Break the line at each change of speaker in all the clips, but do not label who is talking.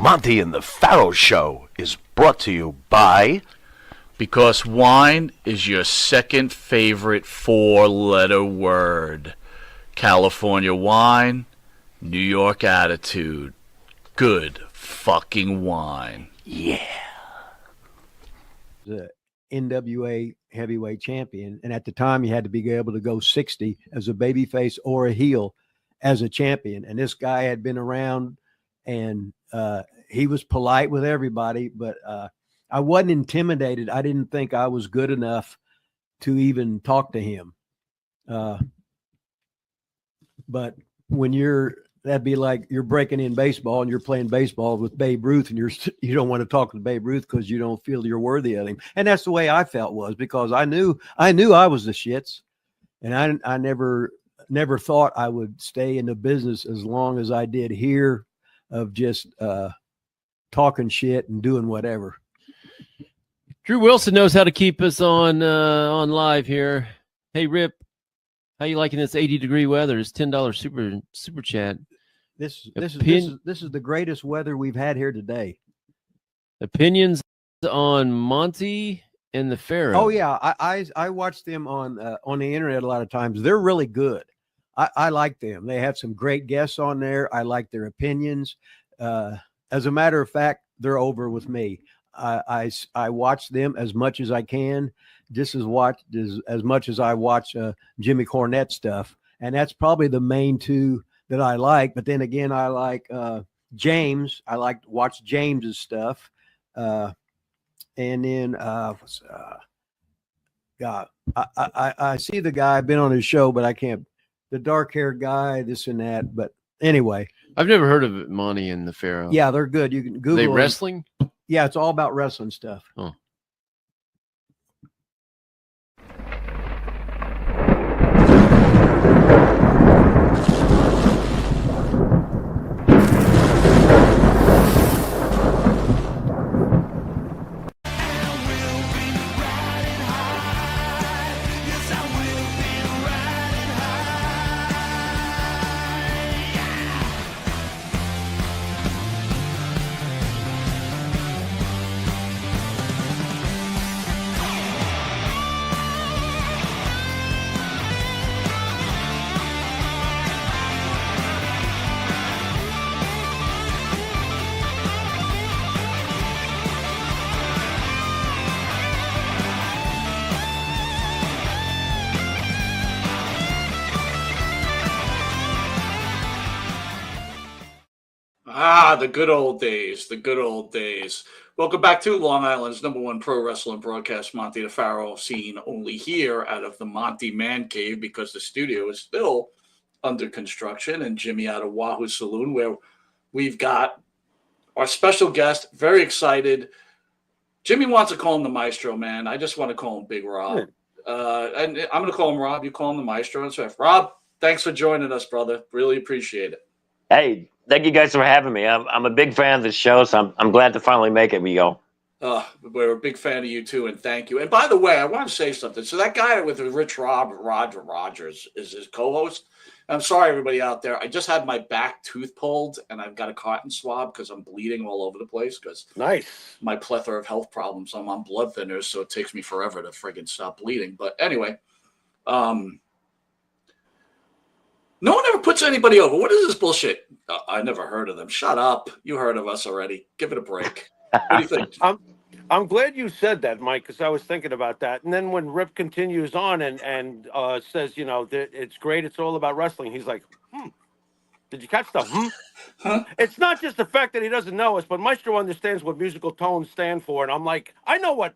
Monte and the Pharaoh Show is brought to you by...
Because wine is your second favorite four-letter word. California wine, New York attitude. Good fucking wine.
Yeah.
The NWA heavyweight champion, and at the time you had to be able to go 60 as a babyface or a heel as a champion. And this guy had been around, and he was polite with everybody, but I wasn't intimidated. I didn't think I was good enough to even talk to him. But when that'd be like you're breaking in baseball and you're playing baseball with Babe Ruth, and you don't want to talk to Babe Ruth because you don't feel you're worthy of him. And that's the way I felt, was because I knew I was the shits, and I never thought I would stay in the business as long as I did here, of just talking shit and doing whatever.
Drew Wilson knows how to keep us on live here. Hey, Rip, how you liking this 80-degree weather? It's $10 super chat.
This is the greatest weather we've had here today.
Opinions on Monte and the Pharaoh.
Oh yeah, I watch them on the internet a lot of times. They're really good. I like them. They have some great guests on there. I like their opinions. As a matter of fact, they're over with me. I watch them as much as I can, just as much as I watch Jimmy Cornette stuff, and that's probably the main two that I like. But then again, I like James. I like to watch James's stuff, and then God, I see the guy. I've been on his show, but I can't. The dark-haired guy, this and that. But anyway,
I've never heard of Monte and the Pharaoh.
Yeah, they're good. You can Google.
They wrestling?
Yeah, it's all about wrestling stuff.
Oh.
The good old days, the good old days. Welcome back to Long Island's #1 pro wrestling broadcast, Monte the Pharaoh, seen only here out of the Monte Man Cave, because the studio is still under construction, and Jimmy out of Wahoo Saloon, where we've got our special guest, very excited. Jimmy wants to call him the Maestro, man. I just want to call him Big Rob. And I'm going to call him Rob. You call him the Maestro and stuff. Rob, thanks for joining us, brother. Really appreciate it.
Hey, thank you guys for having me. I'm a big fan of the show, so I'm glad to finally make it.
We're a big fan of you too, and thank you. And by the way, I want to say something. So that guy with Roger Rogers is his co-host. I'm sorry, everybody out there. I just had my back tooth pulled, and I've got a cotton swab because I'm bleeding all over the place. Because my plethora of health problems. I'm on blood thinners, so it takes me forever to friggin' stop bleeding. But anyway, no one ever puts anybody over. What is this bullshit? I never heard of them. Shut up. You heard of us already. Give it a break. What do you think?
I'm glad you said that, Mike, because I was thinking about that. And then when Rip continues on and says, you know, it's great, it's all about wrestling, he's like, Did you catch the Huh? It's not just the fact that he doesn't know us, but Maestro understands what musical tones stand for. And I'm like, I know what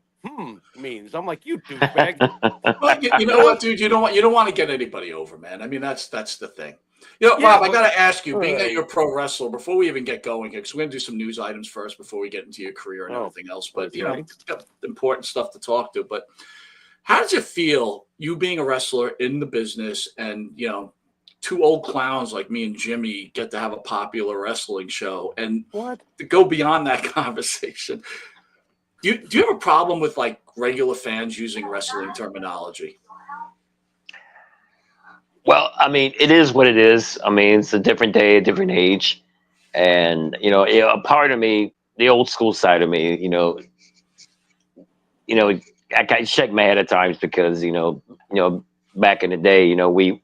means. I'm like, you douchebag.
Well, you know what, dude? You don't want to get anybody over, man. I mean, that's the thing. You know, Rob, I got to ask you, being that you're a pro wrestler, before we even get going here, because we're going to do some news items first before we get into your career and everything else. But, you know, it's got important stuff to talk to. But how does it feel, you being a wrestler in the business, and, you know, two old clowns like me and Jimmy get to have a popular wrestling show, and to go beyond that conversation? Do you have a problem with, like, regular fans using wrestling terminology?
Well, I mean, it is what it is. I mean, it's a different day, a different age. And a part of me, the old school side of me, I kind of shake my head at times because back in the day, we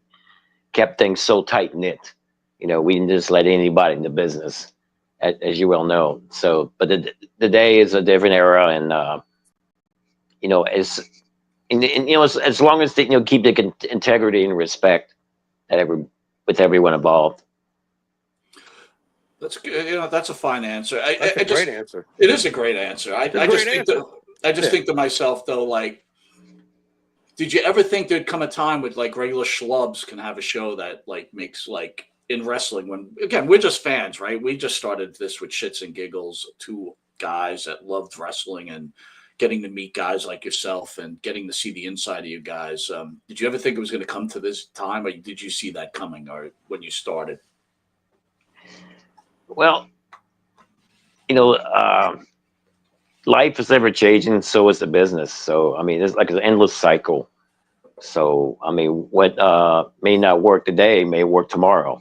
kept things so tight knit. We didn't just let anybody in the business, as you well know. So, but the day is a different era, and as long as they, keep the integrity and respect with everyone involved.
That's good. That's a fine answer.
That's a great answer.
It is a great answer. I just think to myself though, like, did you ever think there'd come a time with like regular schlubs can have a show that like makes like in wrestling, when again we're just fans, right? We just started this with shits and giggles, two guys that loved wrestling and getting to meet guys like yourself and getting to see the inside of you guys. Did you ever think it was going to come to this time, or did you see that coming, or when you started?
Well, life is ever changing, so is the business. So, I mean, it's like an endless cycle. So, I mean, what may not work today may work tomorrow.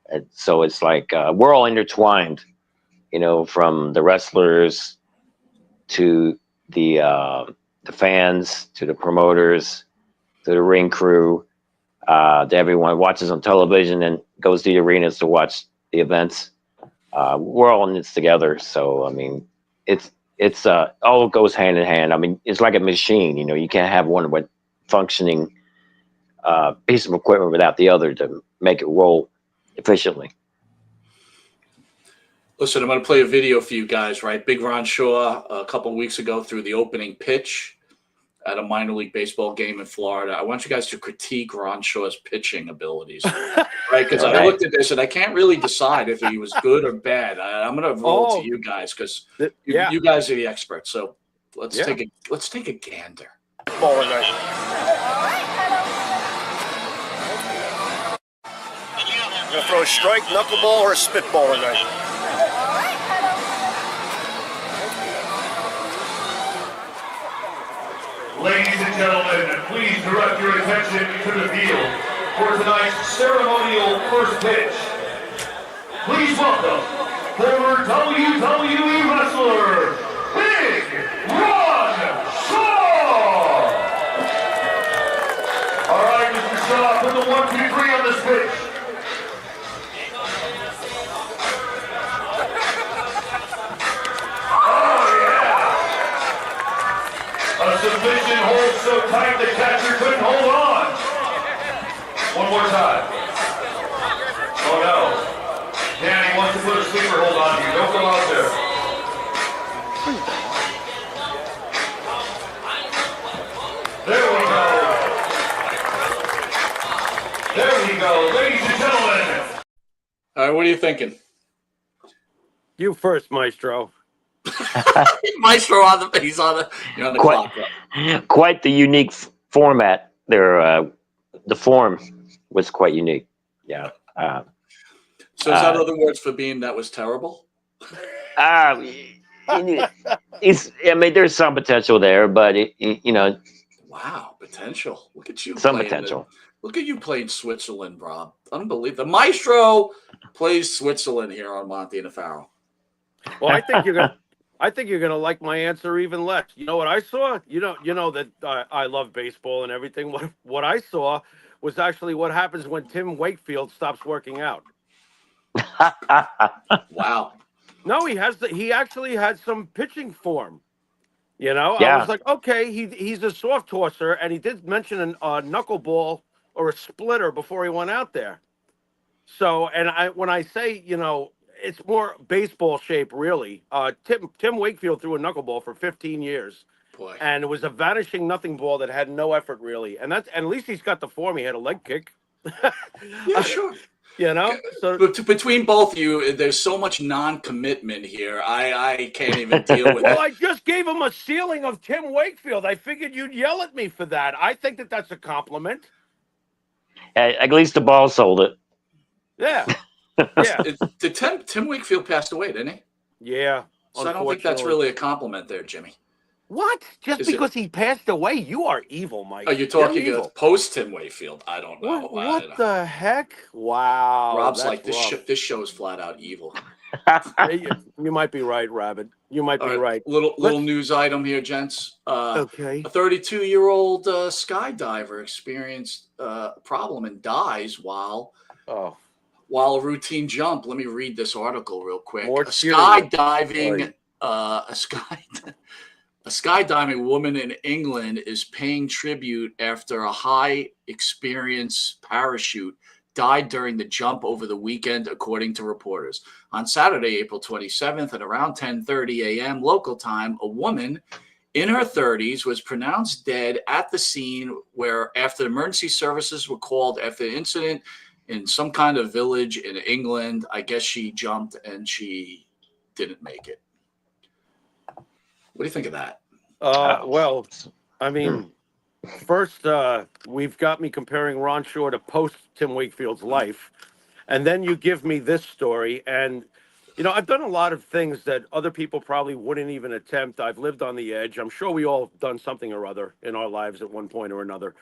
And so it's like we're all intertwined, from the wrestlers to the fans to the promoters to the ring crew to everyone who watches on television and goes to the arenas to watch the events. We're all in this together. So, I mean, it's all goes hand in hand. I mean, it's like a machine, you can't have one with functioning piece of equipment without the other to make it roll efficiently.
Listen, I'm going to play a video for you guys, right? Big Ron Shaw a couple of weeks ago threw the opening pitch at a minor league baseball game in Florida. I want you guys to critique Ron Shaw's pitching abilities, right? Because I looked at this and I can't really decide if he was good or bad. I'm going to roll to you guys because you guys are the experts. So let's take a gander.
Ball tonight. You gonna throw a strike, knuckleball, or a spitball tonight?
Ladies and gentlemen, please direct your attention to the field for tonight's ceremonial first pitch. Please welcome former WWE wrestler, Big Ron Shaw! All right, Mr. Shaw, put the 1, 2, 3 on this pitch. A submission hold so tight the catcher couldn't hold on. One more time. Oh no. Danny wants to put a sleeper hold on you. Don't go out there. There we go. There we go. Ladies and gentlemen.
All right, what are you thinking?
You first, Maestro.
Maestro he's on the clock. Right?
Quite the unique format there. The form was quite unique. Yeah.
So is that other words for being that was terrible?
I mean, there's some potential there, but
Wow, potential. Look at you.
Some potential.
Look at you playing Switzerland, Rob. Unbelievable. The Maestro plays Switzerland here on Monte and the Pharaoh.
Well, I think you're gonna like my answer even less. You know what I saw? You know that I love baseball and everything. What I saw was actually what happens when Tim Wakefield stops working out.
Wow.
No, he actually had some pitching form.
Yeah.
I was like, okay, he's a soft tosser, and he did mention a knuckleball or a splitter before he went out there. So, and when I say, it's more baseball shape, really. Tim Wakefield threw a knuckleball for 15 years.
Boy.
And it was a vanishing nothing ball that had no effort, really. And at least he's got the form. He had a leg kick.
Yeah, sure.
So
but between both of you, there's so much non-commitment here. I can't even deal with it.
Well, I just gave him a ceiling of Tim Wakefield. I figured you'd yell at me for that. I think that's a compliment.
At least the ball sold it.
Yeah. Yeah.
Did Tim Wakefield passed away, didn't he?
Yeah.
So I don't think that's really a compliment there, Jimmy.
What? Just because he passed away, you are evil, Mike.
Are you talking post Tim Wakefield? I don't know.
What the heck? Wow.
Rob's like, this show is flat out evil.
You might be right, Rabbit. You might
All
be right.
Little news item here, gents.
Okay.
A 32-year-old skydiver experienced a problem and dies while a routine jump. Let me read this article real quick.
More
A skydiving woman in England is paying tribute after a high experience parachute died during the jump over the weekend, according to reporters. On Saturday, April 27th, at around 10:30 a.m. local time, a woman in her 30s was pronounced dead at the scene where, after emergency services were called after the incident in some kind of village in England, I guess she jumped and she didn't make it. What do you think of that?
Well, I mean, first, we've got me comparing Ron Shaw to post Tim Wakefield's life. And then you give me this story. And, you know, I've done a lot of things that other people probably wouldn't even attempt. I've lived on the edge. I'm sure we all have done something or other in our lives at one point or another.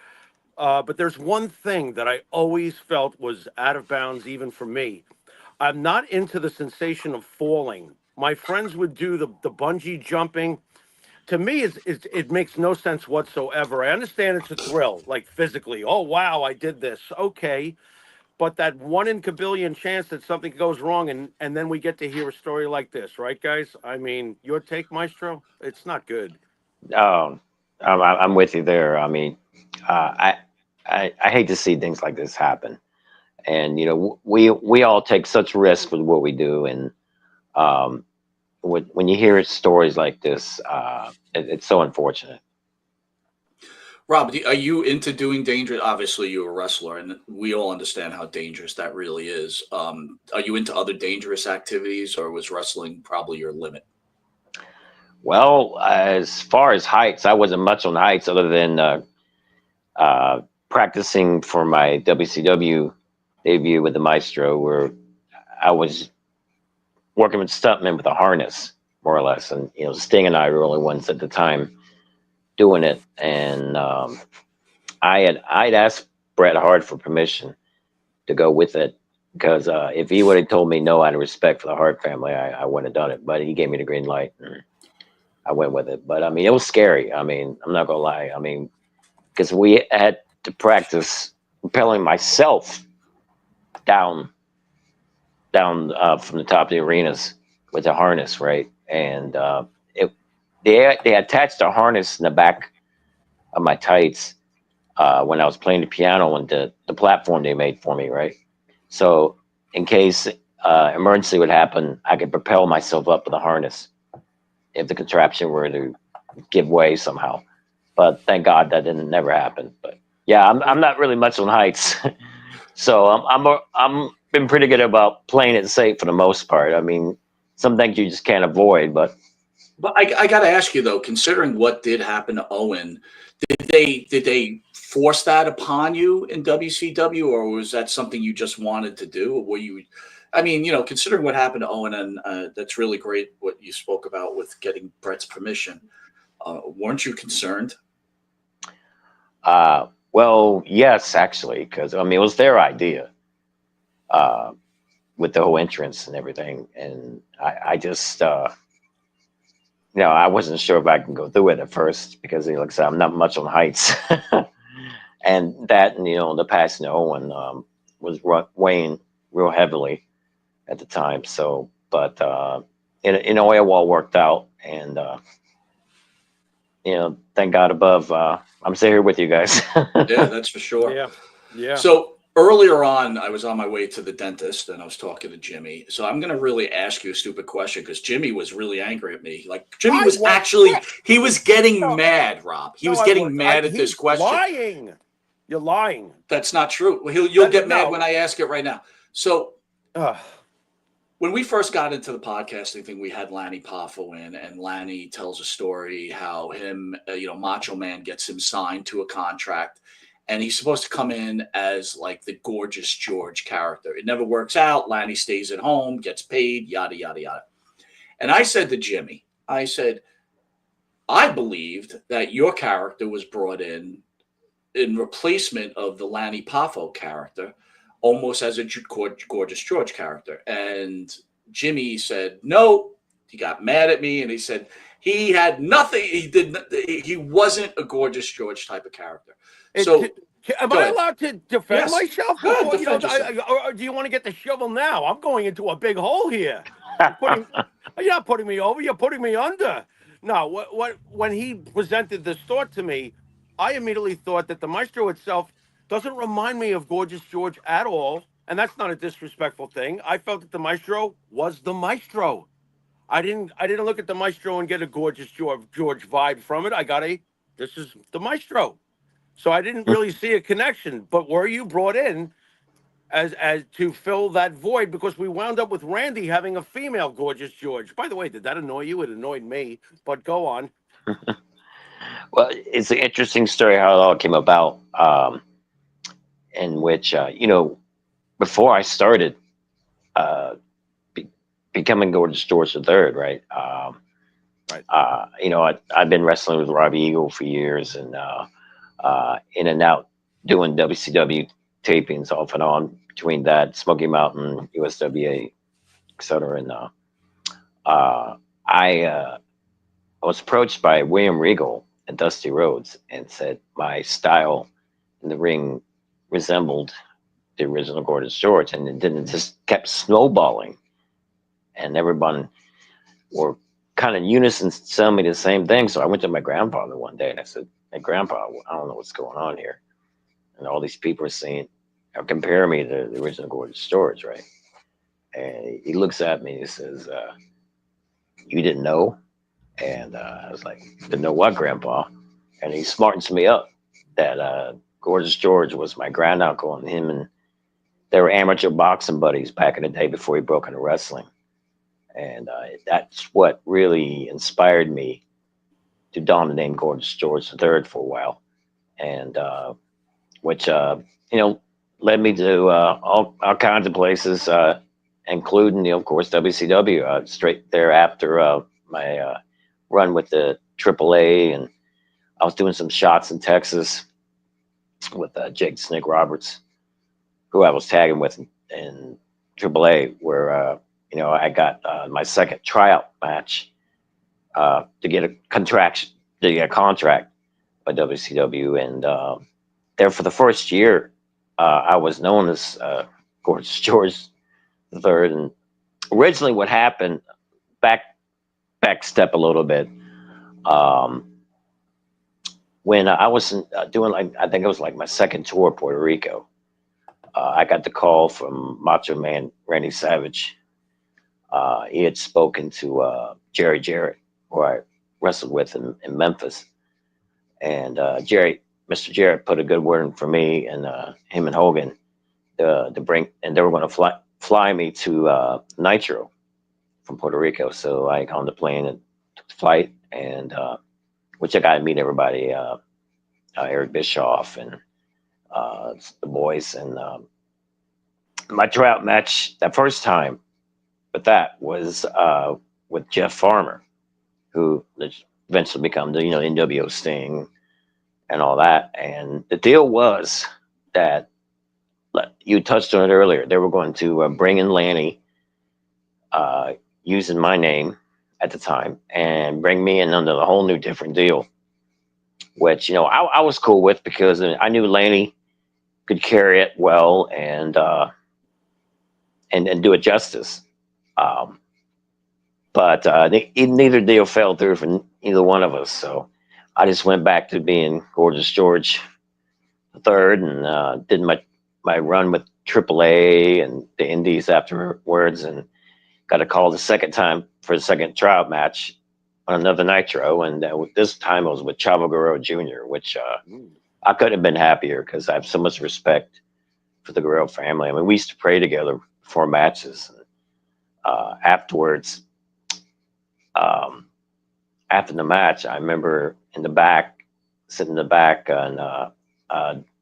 But there's one thing that I always felt was out of bounds, even for me. I'm not into the sensation of falling. My friends would do the bungee jumping. To me, it makes no sense whatsoever. I understand it's a thrill, like physically. Oh, wow, I did this. Okay. But that 1 in a billion chance that something goes wrong, and then we get to hear a story like this, right, guys? I mean, your take, Maestro? It's not good.
I'm with you there. I mean, I hate to see things like this happen. And, you know, we all take such risk with what we do. And when you hear stories like this, it's so unfortunate.
Rob, are you into doing dangerous? Obviously, you're a wrestler, and we all understand how dangerous that really is. Are you into other dangerous activities, or was wrestling probably your limit?
Well, as far as heights, I wasn't much on heights other than practicing for my WCW debut with the Maestro, where I was working with stuntmen with a harness, more or less. And, you know, Sting and I were the only ones at the time doing it. And I'd asked Bret Hart for permission to go with it, because if he would have told me no out of respect for the Hart family, I wouldn't have done it. But he gave me the green light, and I went with it. But I mean, it was scary. I mean, I'm not gonna lie. I mean, because we had to practice propelling myself down from the top of the arenas with the harness, right? And they attached a harness in the back of my tights when I was playing the piano on the platform they made for me, right? So in case emergency would happen, I could propel myself up with a harness if the contraption were to give way somehow. But thank God that didn't never happen. But yeah, I'm not really much on heights, so I'm been pretty good about playing it safe for the most part. I mean, some things you just can't avoid, but
I got to ask you though, considering what did happen to Owen, did they force that upon you in WCW, or was that something you just wanted to do? Or were you, I mean, you know, considering what happened to Owen, and that's really great what you spoke about with getting Bret's permission. Weren't you concerned?
well, yes, actually, because I mean, it was their idea with the whole entrance and everything, and I just you know, I wasn't sure if I can go through it at first, because like I said, I'm not much on heights. And that, and, you know, the passing of Owen was weighing real heavily at the time. So, but in a way, it all worked out. And, you know, thank God above, I'm still here with you guys.
Yeah, that's for sure.
Yeah. Yeah.
So earlier on, I was on my way to the dentist and I was talking to Jimmy. So I'm going to really ask you a stupid question, because Jimmy was really angry at me. Like, Jimmy was actually, he was getting mad, Rob. He was getting mad at this question.
Lying. You're lying.
That's not true. Well, you'll get mad when I ask it right now. So when we first got into the podcasting thing, we had Lanny Poffo in, and Lanny tells a story how him, you know, Macho Man gets him signed to a contract, and he's supposed to come in as like the Gorgeous George character. It never works out. Lanny stays at home, gets paid, yada, yada, yada. And I said to Jimmy, I said, I believed that your character was brought in replacement of the Lanny Poffo character, almost as a Gorgeous George character. And Jimmy said no. He got mad at me, and he said he had nothing. He wasn't a Gorgeous George type of character. So
Am
go
I
ahead.
allowed to defend
Yes.
myself
Go ahead,
before
defend yourself.
or do you want to get the shovel now? I'm going into a big hole here. You're not putting me over. You're putting me under. No, when he presented this thought to me, I immediately thought that the Maestro itself doesn't remind me of Gorgeous George at all, and that's not a disrespectful thing. I felt that the Maestro was the Maestro. I didn't look at the Maestro and get a Gorgeous George vibe from it. I got this is the Maestro. So I didn't really see a connection. But were you brought in as to fill that void, because we wound up with Randy having a female Gorgeous George? By the way, did that annoy you? It annoyed me. But go on.
Well, it's an interesting story how it all came about, in which, before I started becoming Gorgeous George the Third, right? I've been wrestling with Robbie Eagle for years, and in and out doing WCW tapings off and on between that, Smoky Mountain, USWA, etc. And I was approached by William Regal and Dusty Rhodes and said my style in the ring resembled the original Gorgeous George, and it just kept snowballing, and everyone were kind of unison telling me the same thing. So I went to my grandfather one day and I said, "Hey, Grandpa, I don't know what's going on here." And all these people are saying, or compare me to the original Gorgeous George, right? And he looks at me and he says, "You didn't know?" And I was like, "Didn't know what, Grandpa?" And he smartens me up that Gorgeous George was my granduncle, and him and they were amateur boxing buddies back in the day before he broke into wrestling. And that's what really inspired me to don the name Gorgeous George III for a while, and which led me to all kinds of places, including of course WCW. Straight there after my run with the AAA, and I was doing some shots in Texas with Jake Snake Roberts, who I was tagging with in AAA, where I got my second tryout match to get a contract by WCW, and there for the first year, I was known as Gorgeous George III. And originally, what happened, back step a little bit, when I was doing, like, I think it was like my second tour of Puerto Rico, I got the call from Macho Man Randy Savage. He had spoken to Jerry Jarrett, who I wrestled with in Memphis, and Mr. Jarrett put a good word in for me and him and Hogan to bring, and they were going to fly me to Nitro from Puerto Rico. So I got on the plane and took the flight, and which I got to meet everybody, Eric Bischoff and the boys, and my tryout match that first time. But that was with Jeff Farmer, who eventually became the NWO Sting and all that. And the deal was that, you touched on it earlier, they were going to bring in Lanny, using my name at the time, and bring me in under a whole new different deal, which I was cool with, because I knew Lanny could carry it well and do it justice. But neither deal fell through for either one of us. So I just went back to being Gorgeous George III, and did my run with AAA and the Indies afterwards, and got a call the second time for the second tryout match on another Nitro, and this time it was with Chavo Guerrero Jr., which I couldn't have been happier, because I have so much respect for the Guerrero family. I mean, we used to pray together before matches. Afterwards, after the match, I remember sitting in the back, and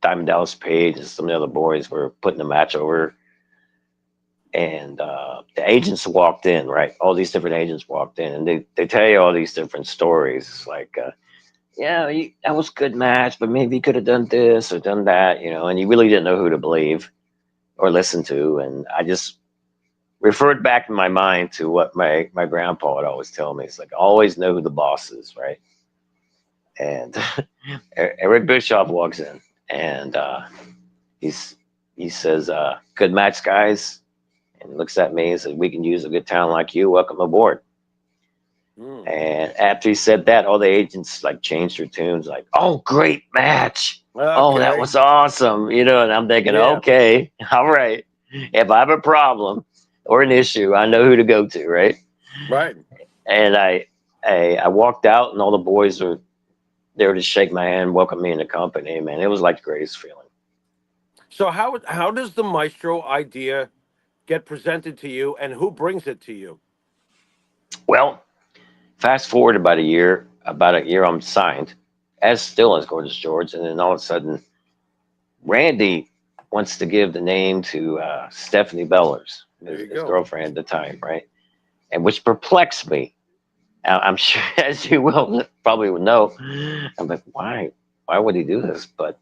Diamond Dallas Page and some of the other boys were putting the match over, and the agents walked in, right? All these different agents walked in, and they tell you all these different stories. It's like, that was a good match, but maybe you could have done this or done that, and you really didn't know who to believe or listen to. And I just referred back in my mind to what my grandpa would always tell me. It's like, always know who the boss is, right? And Eric Bischoff walks in, and he says, "Good match, guys." And he looks at me and says, "We can use a good talent like you. Welcome aboard." And after he said that, all the agents like changed their tunes, like, "Oh, great match! Oh, that was awesome!" You know. And I'm thinking, okay, all right. If I have a problem or an issue, I know who to go to, right?
Right.
And I walked out, and all the boys were there to shake my hand, welcome me in the company. Man, it was like the greatest feeling.
So how does the Maestro idea get presented to you, and who brings it to you?
Well, fast forward about a year, I'm signed, still as Gorgeous George, and then all of a sudden, Randy wants to give the name to Stephanie Bellers, his girlfriend at the time, right? And which perplexed me. I'm sure, as you will probably would know, I'm like, why would he do this? But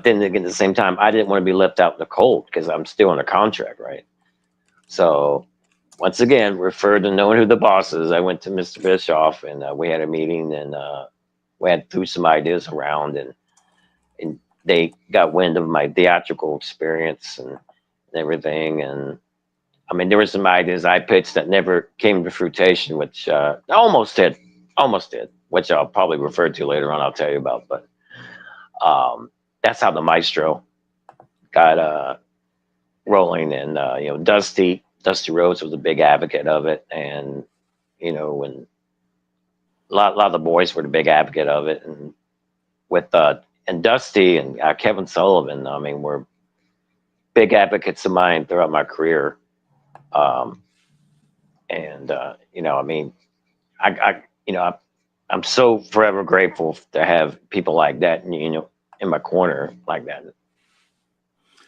then again, at the same time, I didn't want to be left out in the cold because I'm still on a contract, right? So once again, referred to knowing who the boss is, I went to Mr. Bischoff, and we had a meeting, and we had threw some ideas around, and they got wind of my theatrical experience and everything. And I mean, there were some ideas I pitched that never came to fruition, which almost did, which I'll probably refer to later on. I'll tell you about, but that's how the Maestro got rolling. And you know, Dusty Rhodes was a big advocate of it, and you know, when a lot of the boys were the big advocate of it, and with and Dusty and Kevin Sullivan, I mean, were big advocates of mine throughout my career. You know, I mean, I'm so forever grateful to have people like that, you know, in my corner like that.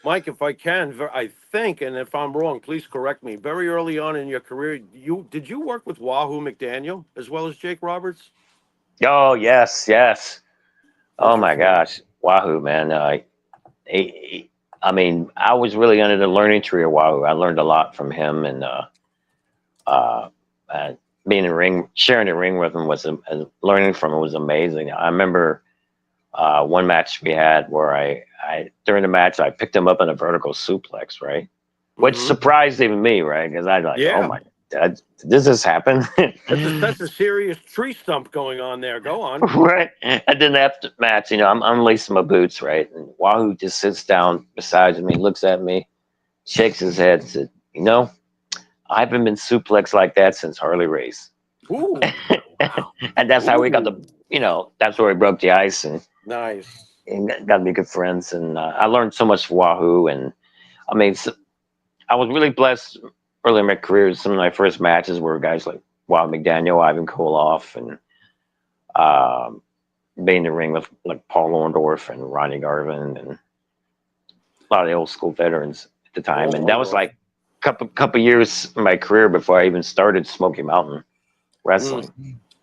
Mike, if I can, I think, and if I'm wrong, please correct me. Very early on in your career, did you work with Wahoo McDaniel as well as Jake Roberts?
Oh, yes. Oh my gosh, Wahoo, man. I mean, I was really under the learning tree of Wahoo. I learned a lot from him, and being in the ring, sharing the ring with him learning from him was amazing. I remember one match we had where I during the match I picked him up in a vertical suplex, right? Which surprised even me, right? Because I like, oh my God, did this happen?
That's a serious tree stump going on there. Go on.
Right. And then after match, you know, I'm unlacing my boots, right? And Wahoo just sits down beside me, looks at me, shakes his head, and said, you know, I haven't been suplexed like that since Harley Race.
Ooh.
And that's how we got you know, that's where we broke the ice, and
nice.
And got to be good friends. And I learned so much from Wahoo. And I mean, I was really blessed early in my career. Some of my first matches were guys like Wahoo McDaniel, Ivan Koloff, and being in the ring with like Paul Orndorff and Ronnie Garvin and a lot of the old school veterans at the time. And that was like a couple years in my career before I even started Smoky Mountain Wrestling.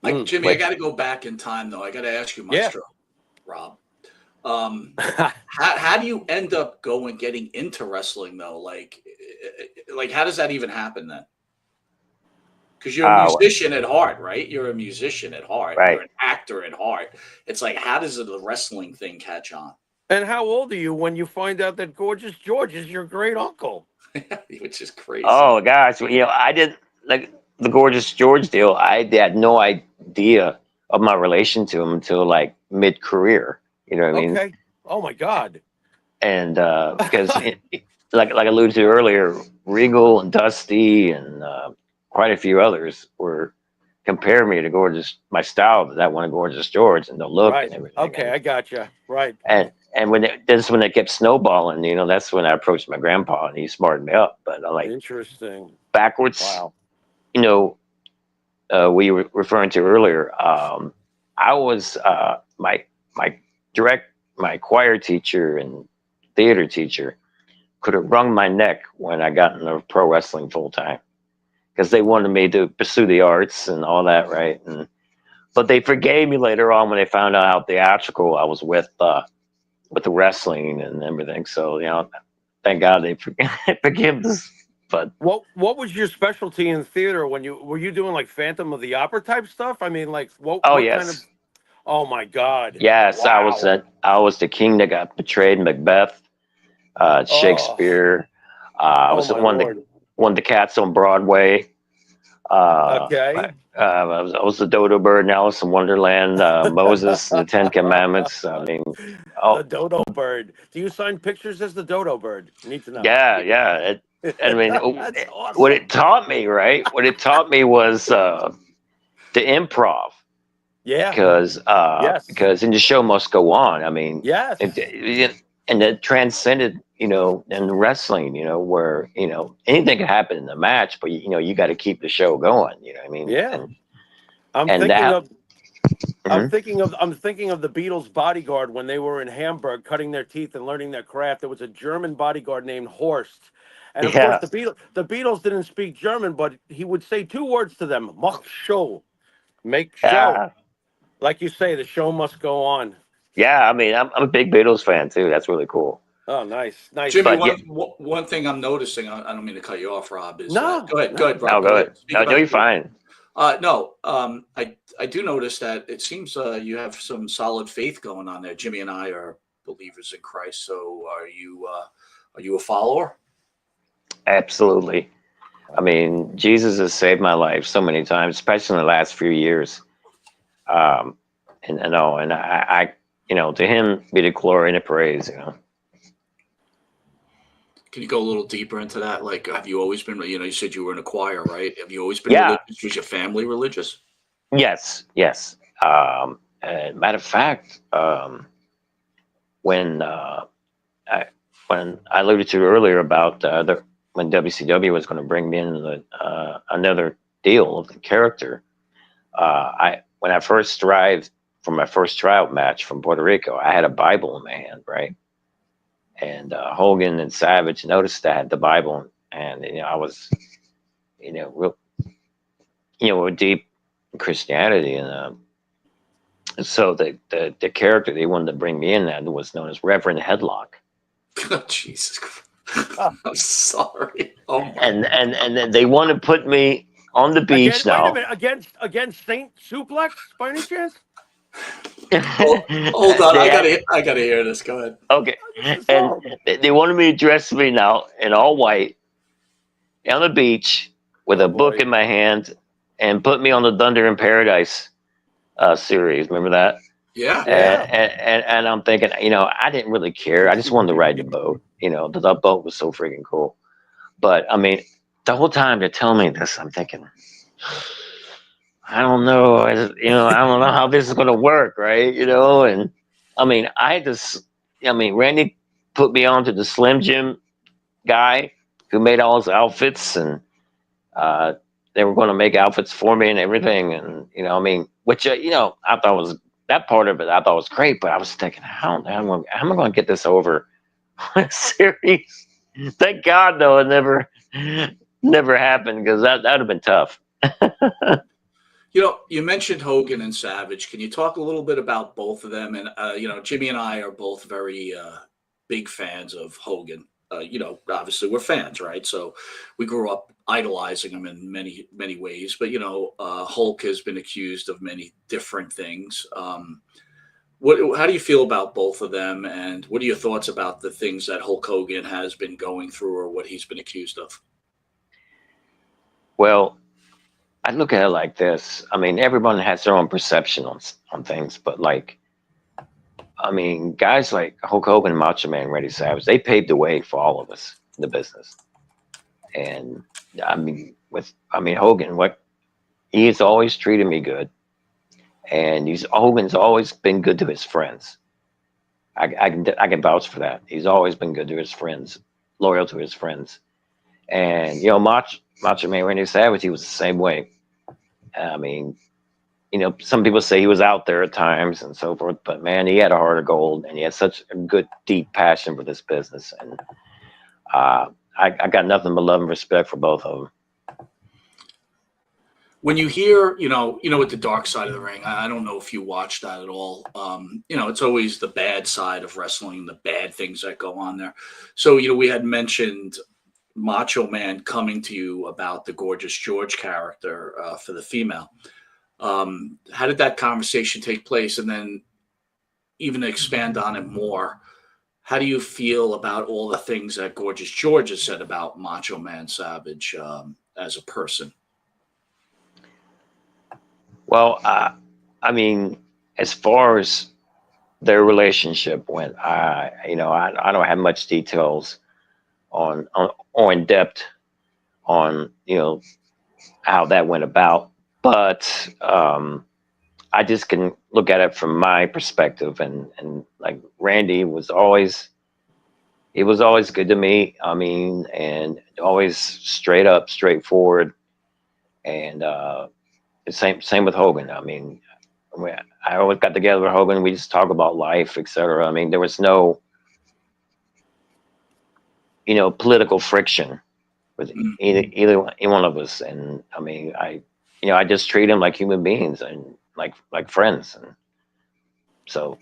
Like, Jimmy, I got to go back in time, though. I got to ask you, Maestro, Rob. How do you end up getting into wrestling, though? Like how does that even happen then? Because you're a musician at heart, right? You're a musician at heart.
Right.
You're an actor at heart. It's like, how does the wrestling thing catch on?
And how old are you when you find out that Gorgeous George is your great uncle?
Which is crazy.
Oh gosh, you know, I didn't like the Gorgeous George deal. I had no idea of my relation to him until like mid-career. You know what I mean?
Okay. Oh my God.
And because like I alluded to earlier, Regal and Dusty and quite a few others were comparing me to my style to that one of Gorgeous George and the look and everything.
Okay, I gotcha. Right.
And when it kept snowballing, you know, that's when I approached my grandpa and he smartened me up. But I like
interesting.
Backwards.
Wow.
You know, we were referring to earlier. I was my choir teacher and theater teacher could have wrung my neck when I got into pro wrestling full time because they wanted me to pursue the arts and all that, right? But they forgave me later on when they found out how theatrical I was with the wrestling and everything. So, you know, thank God they forgive us. But
what was your specialty in theater when were you doing like Phantom of the Opera type stuff? I mean, like what kind of?
yes,
Oh my God!
yes,
Wow!
I was the king that got betrayed in Macbeth,
Oh,
Shakespeare. I
oh
was
my
one of
Lord!
the cats on Broadway.
Okay,
I was the Dodo Bird in Alice in Wonderland, Moses and the Ten Commandments. I mean,
the
oh
Dodo Bird. Do you sign pictures as the Dodo Bird? Need to know.
yeah, yeah. I mean,
That's
what
awesome.
it taught me, right? What it taught me was the improv,
Yeah.
because
Yes.
and the show must go on. I mean,
Yes.
and it transcended, in wrestling, where anything can happen in the match, but you got to keep the show going. You know what I mean?
Yeah. I'm
And
thinking
that.
of
Mhm.
I'm thinking of the Beatles bodyguard when they were in Hamburg cutting their teeth and learning their craft. There was a German bodyguard named Horst. And of course
Yeah,
the Beatles didn't speak German, but he would say two words to them, mach show. Make show.
yeah,
Like you say, the show must go on.
yeah. I mean, I'm a big Beatles fan too. That's really cool.
Oh, nice. Nice.
Jimmy,
But yeah,
one thing I'm noticing, I don't mean to cut you off, Rob, is that
No,
go ahead,
no.
Rob,
no,
go
go
ahead.
ahead.
Speak
No,
about
you're fine.
no, I do notice that it seems you have some solid faith going on there. Jimmy and I are believers in Christ, so are you a follower?
Absolutely. I mean, Jesus has saved my life so many times, especially in the last few years. Um, and to him be the glory and the praise.
Can you go a little deeper into that? Like, have you always been, you said you were in a choir, right? Have you always been
Yeah.
religious? Was your family religious?
Yes. Yes. Matter of fact, when when I alluded to earlier about when WCW was going to bring me in another deal of the character, when I first arrived from my first tryout match from Puerto Rico, I had a Bible in my hand, right? And Hogan and Savage noticed that I had the Bible, and I was, real, real deep in Christianity, and so the character they wanted to bring me in that was known as Reverend Headlock.
Oh, Jesus Christ. I'm sorry. Oh my.
And then they want to put me on the
Again,
beach
wait a
now.
minute. Against Saint Suplex by any chance?
Hold on, I gotta hear this. Go ahead.
Okay,
This is
and
horrible.
they wanted me to dress me now in all white on the beach with
Oh,
a book
boy.
in my hand and put me on the Thunder in Paradise series. Remember that?
Yeah.
And I'm thinking, I didn't really care. I just wanted to ride the boat. The boat was so freaking cool. But I mean, the whole time they're telling me this, I'm thinking, I don't know. I don't know how this is going to work, right? And I mean, Randy put me on to the Slim Jim guy who made all his outfits, and they were going to make outfits for me and everything. And, which, I thought was that part of it, I thought was great, but I was thinking, how am I going to get this over series? Thank God, though, it never happened, because that would have been tough.
You mentioned Hogan and Savage. Can you talk a little bit about both of them? And Jimmy and I are both very big fans of Hogan. Obviously we're fans, right? So we grew up idolizing him in many, many ways. But Hulk has been accused of many different things. How do you feel about both of them? And what are your thoughts about the things that Hulk Hogan has been going through, or what he's been accused of?
Well, I look at it like this. I mean, everyone has their own perception on things, but guys like Hulk Hogan, Macho Man, Randy Savage, they paved the way for all of us in the business. And Hogan, he's always treated me good, and Hogan's always been good to his friends. I can vouch for that. He's always been good to his friends, loyal to his friends. And Macho Man Randy Savage, he was the same way. I mean, some people say he was out there at times and so forth, but man, he had a heart of gold, and he had such a good, deep passion for this business. And I got nothing but love and respect for both of them.
when you hear, with the dark side of the ring, I don't know if you watch that at all. It's always the bad side of wrestling, the bad things that go on there. So, we had mentioned Macho Man coming to you about the Gorgeous George character for the female. How did that conversation take place? And then even to expand on it more, how do you feel about all the things that Gorgeous George has said about Macho Man Savage as a person?
Well, I mean, as far as their relationship went, I don't have much details on or in depth on how that went about, but I just can look at it from my perspective, and like Randy was always good to me. I mean, and always straight up, straightforward, and same with Hogan. I mean, I always got together with Hogan. We just talk about life, etc. I mean, there was no political friction with either one of us, and I mean, I just treat them like human beings and like friends, and so.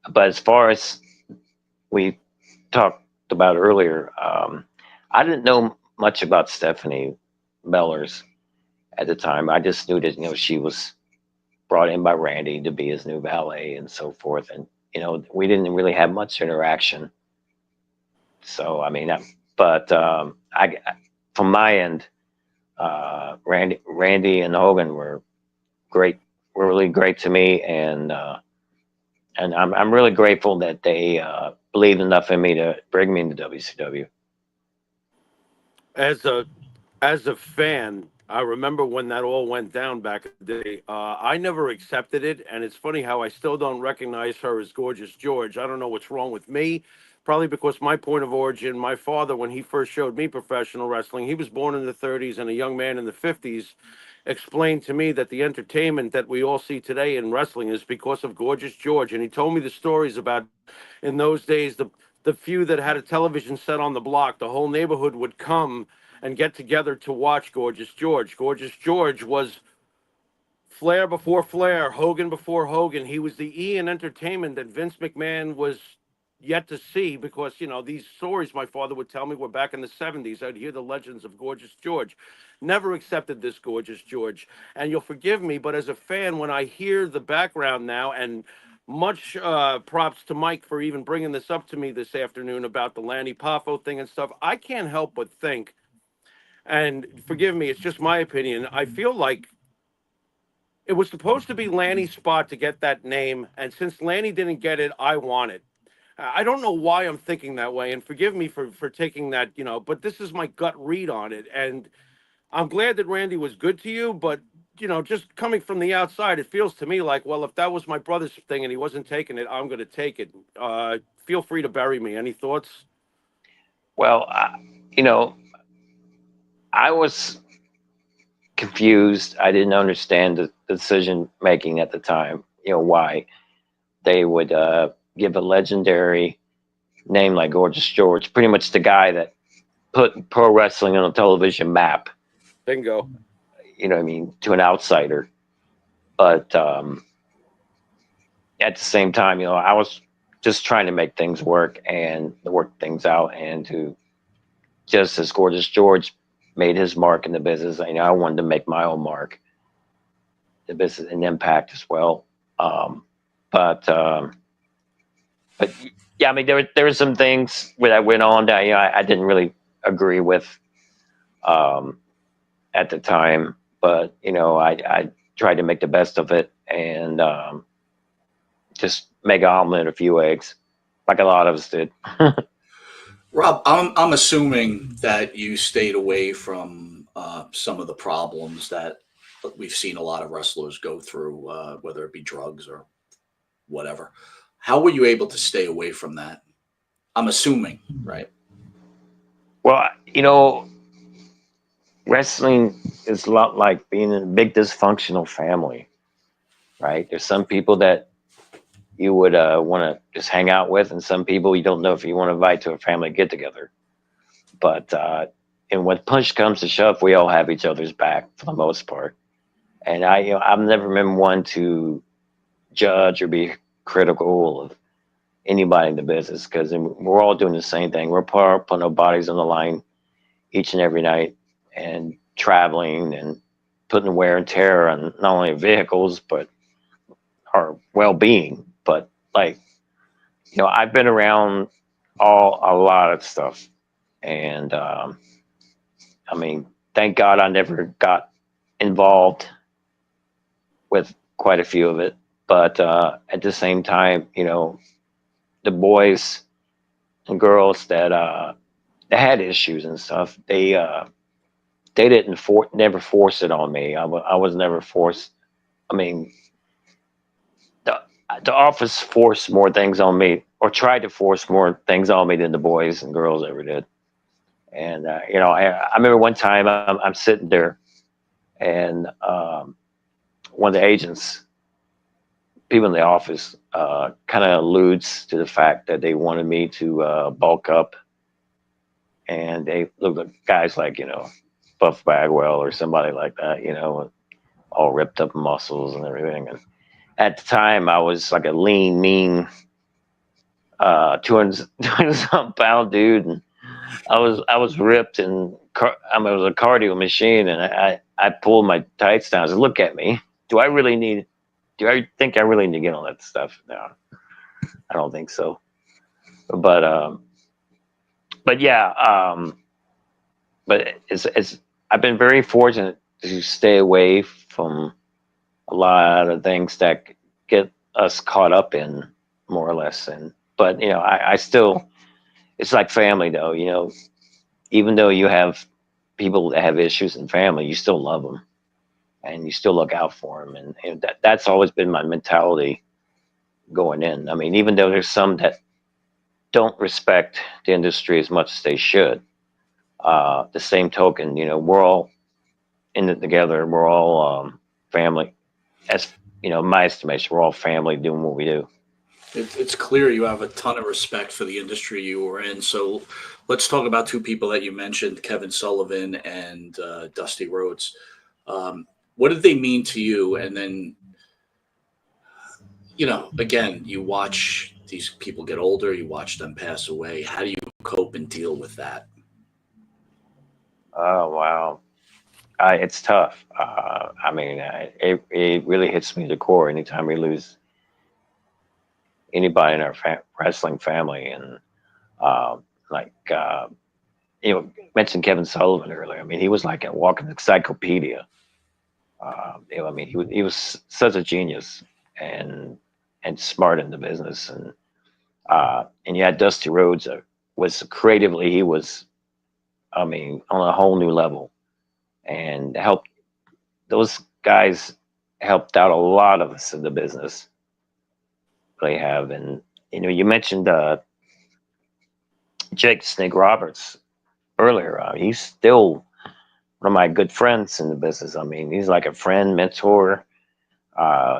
But as far as we talked about earlier, I didn't know much about Stephanie Mellors at the time. I just knew that she was brought in by Randy to be his new valet and so forth, and we didn't really have much interaction. So I mean, but I from my end, Randy and Hogan were great, were really great to me, and I'm really grateful that they believed enough in me to bring me into WCW.
As a fan, I remember when that all went down back in the day. I never accepted it, and it's funny how I still don't recognize her as Gorgeous George. I don't know what's wrong with me. Probably because my point of origin, my father, when he first showed me professional wrestling, he was born in the 30s and a young man in the 50s, explained to me that the entertainment that we all see today in wrestling is because of Gorgeous George. And he told me the stories about, in those days, the few that had a television set on the block, the whole neighborhood would come and get together to watch Gorgeous George. Gorgeous George was Flair before Flair, Hogan before Hogan. He was the E in entertainment that Vince McMahon was yet to see, because these stories my father would tell me were back in the 70s. I'd hear the legends of Gorgeous George. Never accepted this Gorgeous George, and you'll forgive me, but as a fan, when I hear the background now, and much props to Mike for even bringing this up to me this afternoon about the Lanny Poffo thing and stuff, I can't help but think, and forgive me, it's just my opinion, I feel like it was supposed to be Lanny's spot to get that name, and since Lanny didn't get it, I want it. I don't know why I'm thinking that way, and forgive me for taking that, but this is my gut read on it. And I'm glad that Randy was good to you, but, just coming from the outside, it feels to me like, well, if that was my brother's thing and he wasn't taking it, I'm going to take it. Feel free to bury me. Any thoughts?
Well, I was confused. I didn't understand the decision making at the time, why they would give a legendary name like Gorgeous George, pretty much the guy that put pro wrestling on a television map.
Bingo.
To an outsider. But at the same time, I was just trying to make things work and work things out, and to just as Gorgeous George made his mark in the business, I wanted to make my own mark, the business, and impact as well. But yeah, I mean, there were some things that went on that I didn't really agree with at the time, but I tried to make the best of it and just make an omelet and a few eggs, like a lot of us did.
Rob, I'm assuming that you stayed away from some of the problems that we've seen a lot of wrestlers go through, whether it be drugs or whatever. How were you able to stay away from that? I'm assuming, right?
Well, wrestling is a lot like being in a big dysfunctional family, right? There's some people that you would want to just hang out with, and some people you don't know if you want to invite to a family get together. But and when push comes to shove, we all have each other's back for the most part. And I've never been one to judge or be critical of anybody in the business because we're all doing the same thing. We're putting our bodies on the line each and every night and traveling and putting wear and tear on not only vehicles but our well-being. But like, I've been around a lot of stuff, and I mean, thank God I never got involved with quite a few of it. But at the same time, the boys and girls that had issues and stuff, they didn't never force it on me. I was never forced. I mean, the the office forced more things on me, or tried to force more things on me than the boys and girls ever did. And I remember one time I'm sitting there, and one of the agents, people in the office, kind of alludes to the fact that they wanted me to bulk up, and they look at guys like Buff Bagwell or somebody like that, all ripped up muscles and everything. And at the time, I was like a lean, mean, 200 something pound dude, and I was ripped, and it was a cardio machine, and I pulled my tights down. I said, "Look at me. Do I really need? Do I think I really need to get on that stuff? No, I don't think so." But yeah, but it's I've been very fortunate to stay away from a lot of things that get us caught up in, more or less. And but I still, it's like family though. Even though you have people that have issues in family, you still love them and you still look out for them. And that's always been my mentality going in. I mean, even though there's some that don't respect the industry as much as they should, the same token, we're all in it together. We're all family. As my estimation, we're all family doing what we do.
It's clear you have a ton of respect for the industry you were in. So let's talk about two people that you mentioned, Kevin Sullivan and Dusty Rhodes. What did they mean to you? And then, again, you watch these people get older, you watch them pass away. How do you cope and deal with that?
Oh wow, it's tough. I mean, it really hits me to the core anytime we lose anybody in our wrestling family. And like mentioned Kevin Sullivan earlier. I mean, he was like a walking encyclopedia. I mean, he was such a genius and smart in the business. And you had Dusty Rhodes, was creatively, he was, I mean, on a whole new level, and helped those guys, helped out a lot of us in the business. They have. And you mentioned Jake Snake Roberts earlier. He's still one of my good friends in the business. I mean, he's like a friend, mentor,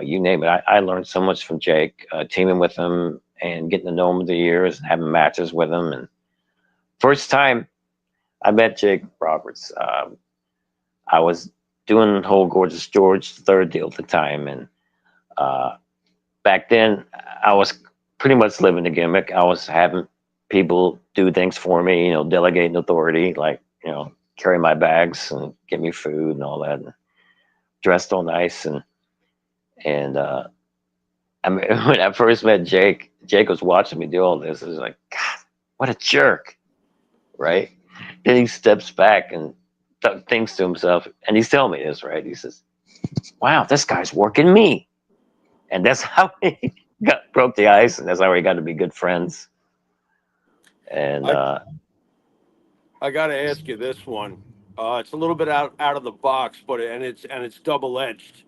you name it. I learned so much from Jake, teaming with him and getting to know him over the years and having matches with him. And first time I met Jake Roberts, I was doing the whole Gorgeous George third deal at the time. And back then, I was pretty much living the gimmick. I was having people do things for me, delegating authority, like, carry my bags and get me food and all that, and dressed all nice. And I mean, when I first met Jake, Jake was watching me do all this. It was like, God, what a jerk, right? Then he steps back and thinks to himself, and he's telling me this, right? He says, "Wow, this guy's working me," and that's how he broke the ice, and that's how we got to be good friends. And
I got to ask you this one. It's a little bit out of the box, but it's double edged.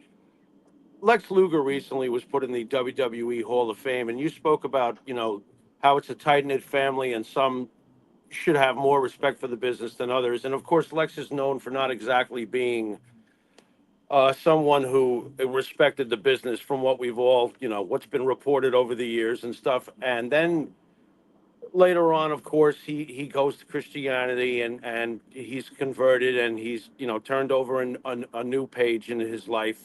Lex Luger recently was put in the WWE Hall of Fame, and you spoke about how it's a tight knit family, and some should have more respect for the business than others. And of course, Lex is known for not exactly being someone who respected the business, from what we've all what's been reported over the years and stuff. And then later on, of course, he goes to Christianity and he's converted and he's, turned over a new page in his life.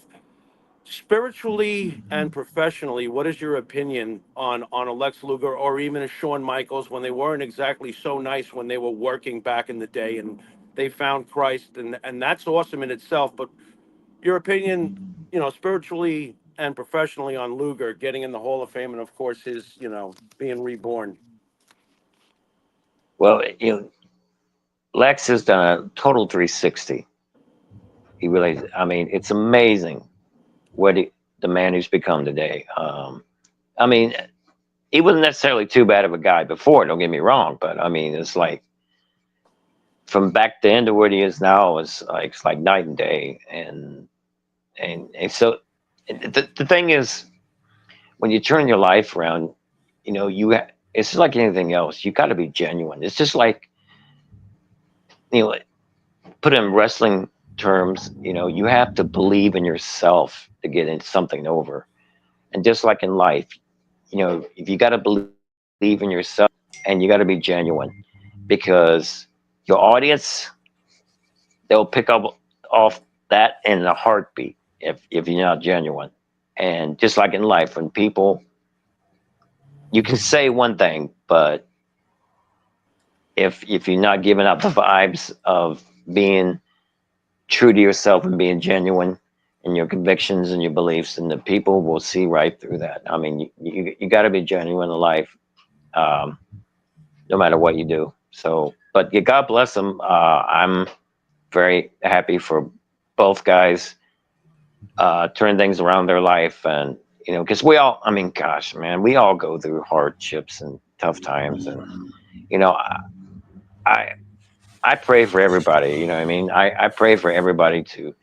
Spiritually and professionally, what is your opinion on a Lex Luger or even a Shawn Michaels when they weren't exactly so nice when they were working back in the day and they found Christ, and that's awesome in itself. But your opinion, spiritually and professionally on Luger getting in the Hall of Fame and of course his, being reborn.
Well, Lex has done a total 360. He really, I mean, it's amazing what the man who's become today. I mean, he wasn't necessarily too bad of a guy before, don't get me wrong, but I mean, it's like from back then to where he is now is like, it's like night and day. And so the thing is, when you turn your life around, it's like anything else. You got to be genuine. It's just like, put in wrestling terms, you have to believe in yourself to get in something over. And just like in life, if you got to believe in yourself and you got to be genuine, because your audience, they'll pick up off that in a heartbeat if you're not genuine. And just like in life, when people, you can say one thing, but if you're not giving up the vibes of being true to yourself and being genuine in your convictions and your beliefs, and the people will see right through that. I mean, you got to be genuine in life, no matter what you do. So, but God bless them. I'm very happy for both guys turn things around their life, and because we all, I mean, gosh, man, we all go through hardships and tough times, and I pray for everybody. You know what I mean? I pray for everybody to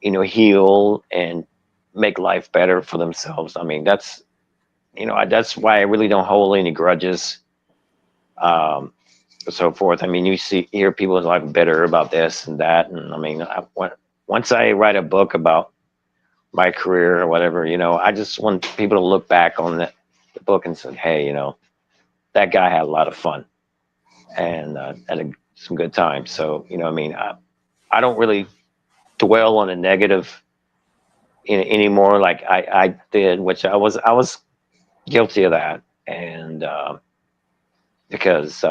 heal and make life better for themselves. I mean, that's that's why I really don't hold any grudges, so forth. I mean, you hear people like bitter about this and that, and I mean, once I write a book about my career or whatever, I just want people to look back on the book and say, hey, that guy had a lot of fun and had some good times. So, I mean, I don't really dwell on a negative anymore like I did, which I was guilty of that. And because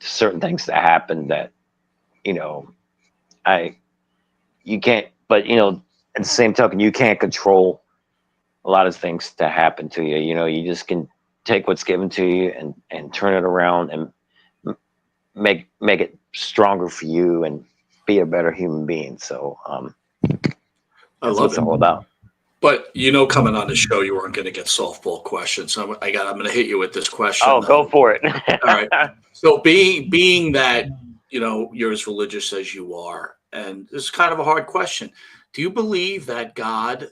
certain things that happened that, you can't, but, at the same token, you can't control a lot of things that happen to you. You just can take what's given to you and turn it around and make it stronger for you and be a better human being. So
I
that's
love
what it's
it.
all about.
But coming on the show, you weren't going to get softball questions. So I'm going to hit you with this question.
Oh, go for it.
All right. So being that you're as religious as you are, and this is kind of a hard question. Do you believe that God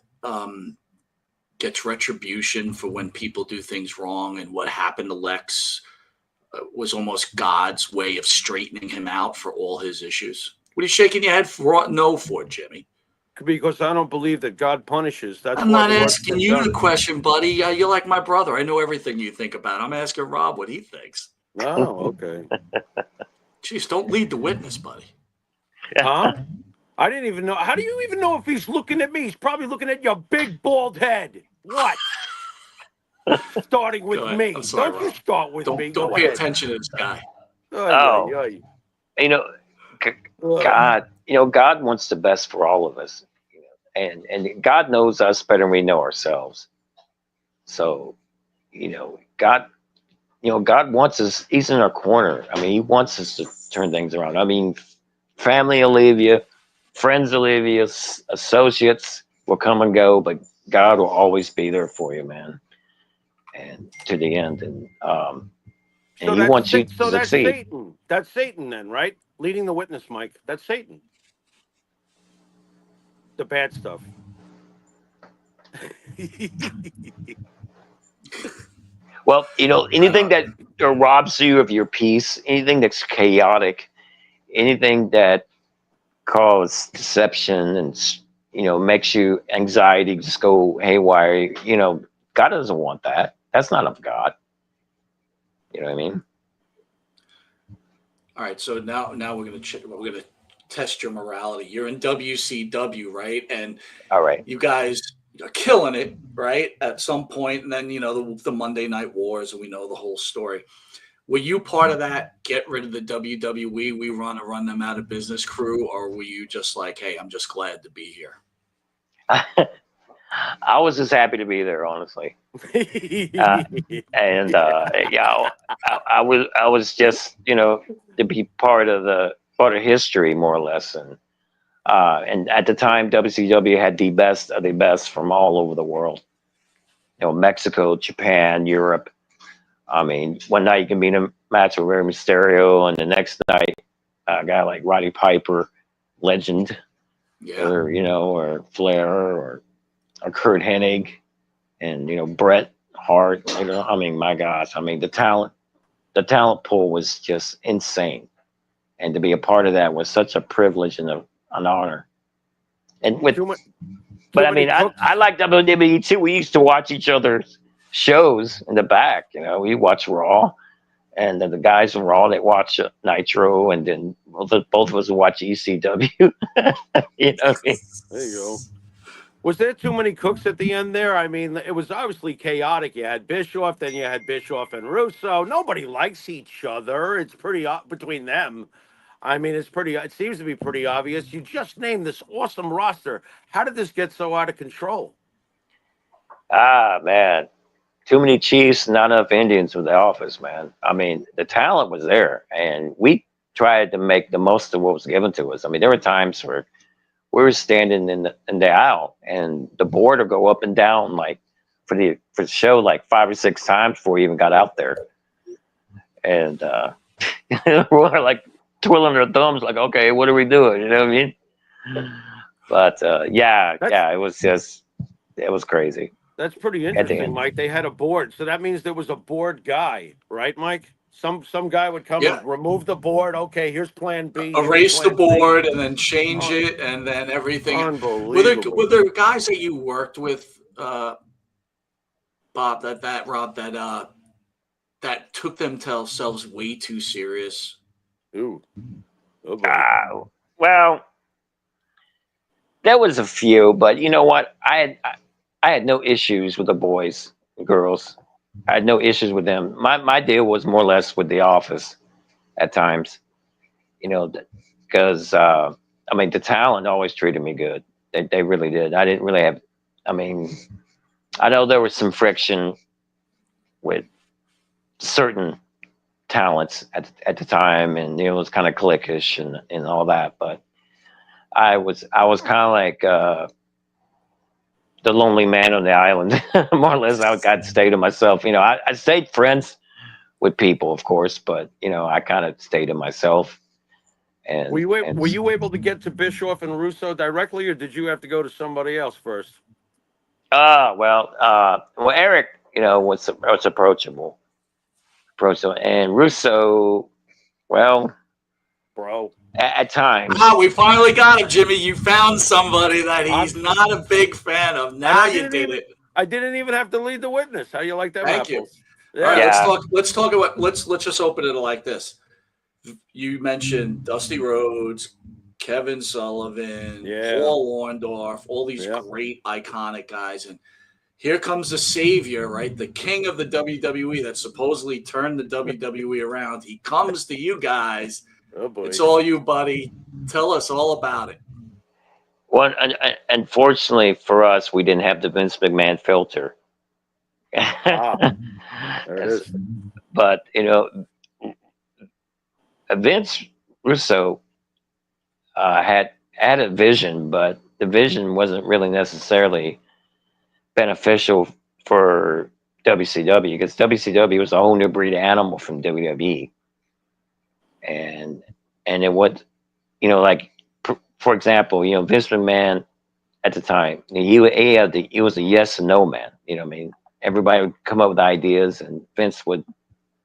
gets retribution for when people do things wrong, and what happened to Lex was almost God's way of straightening him out for all his issues? What are you shaking your head for? No, for Jimmy.
Because I don't believe that God punishes. That's
I'm
why
not
the work's
asking
been
you
done.
the question, buddy. You're like my brother. I know everything you think about. I'm asking Rob what he thinks.
Oh, okay.
Jeez, don't lead the witness, buddy.
Huh? I didn't even know. How do you even know if he's looking at me? He's probably looking at your big bald head. What? Starting with
Go ahead.
me.
I'm sorry,
Don't you
Rob.
start with me.
Don't
Go
pay
ahead.
attention to this guy.
Oh. God, God wants the best for all of us, and God knows us better than we know ourselves. So, God, God wants us. He's in our corner. I mean, He wants us to turn things around. I mean, family will leave you, friends will leave you, associates will come and go, but God will always be there for you, man, and to the end. And He wants you to
So that's
succeed.
Satan. That's Satan then, right? Leading the witness, Mike. That's Satan. The bad stuff.
Well, anything that robs you of your peace, anything that's chaotic, anything that causes deception and makes you anxiety just go haywire. God doesn't want that. That's not of God. You know what I mean?
All right, so now we're gonna test your morality. You're in WCW, right? And
All right.
you guys are killing it, right? At some point, and then the Monday Night Wars, and we know the whole story. Were you part of that get rid of the WWE, we run them out of business crew, or were you just like, hey, I'm just glad to be here?
I was just happy to be there, honestly. And yeah, I was just to be part of history, more or less. And at the time, WCW had the best of the best from all over the world. Mexico, Japan, Europe. I mean, one night you can be in a match with Rey Mysterio, and the next night a guy like Roddy Piper, legend, or Flair, or Kurt Hennig, and Bret Hart. I mean, my gosh, I mean the talent pool was just insane, and to be a part of that was such a privilege and an honor. And I mean, I like WWE too. We used to watch each other's shows in the back. We watch Raw, and then the guys from Raw that watch Nitro, and then both of us watch ECW. You know what I mean?
There you go. Was there too many cooks at the end there? I mean, it was obviously chaotic. You had Bischoff, then you had Bischoff and Russo. Nobody likes each other. It's pretty between them. I mean, it seems to be pretty obvious. You just named this awesome roster. How did this get so out of control?
Ah, man. Too many Chiefs, not enough Indians with the office, man. I mean, the talent was there, and we tried to make the most of what was given to us. I mean, there were times where we were standing in the aisle, and the board would go up and down like for the show like 5 or 6 times before we even got out there, and we were like twiddling our thumbs, like, okay, what are we doing? You know what I mean? But it was crazy.
That's pretty interesting, Mike. They had a board, so that means there was a board guy, right, Mike? Some guy would come and remove the board. Okay, here's Plan B.
Erase the board and then change it, and then everything.
Unbelievable.
Were there guys that you worked with, Bob, that took themselves way too serious?
Ooh.
Well, there was a few, but you know what? I had no issues with the boys and girls. I had no issues with them. My deal was more or less with the office at times, because I mean, the talent always treated me good. They really did. I didn't really have. I mean, I know there was some friction with certain talents at the time, and it was kind of cliquish and all that. But I was kind of like the lonely man on the island, more or less. I got to stay to myself. I stayed friends with people, of course, but I kind of stayed to myself. And
were you able to get to Bischoff and Russo directly, or did you have to go to somebody else first?
Well, Eric, was approachable, and Russo, well,
bro.
At times.
We finally got him, Jimmy. You found somebody that he's not a big fan of. Now you did it.
I didn't even have to lead the witness. How you like that?
Thank you.
Yeah.
All right, let's talk about let's just open it like this. You mentioned Dusty Rhodes, Kevin Sullivan, Paul Orndorff, all these great iconic guys, and here comes the savior, right? The king of the WWE that supposedly turned the WWE around. He comes to you guys.
Oh boy.
It's all you, buddy. Tell us all about it.
Well, unfortunately for us, we didn't have the Vince McMahon filter.
There it is.
But, Vince Russo had a vision, but the vision wasn't really necessarily beneficial for WCW, because WCW was a whole new breed of animal from WWE. And it would, like, for example, Vince McMahon at the time, he was a yes and no man. I mean, everybody would come up with ideas, and Vince would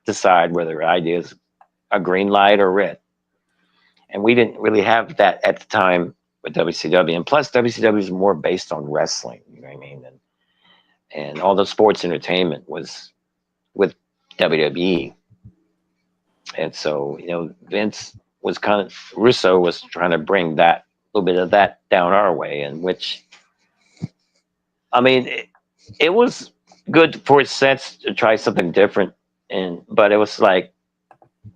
decide whether ideas are green light or red. And we didn't really have that at the time with WCW. And plus, WCW is more based on wrestling. You know what I mean? And all the sports entertainment was with WWE. And so, Vince was Russo was trying to bring that little bit of that down our way, and which, I mean, it was good for its sense to try something different, but it was like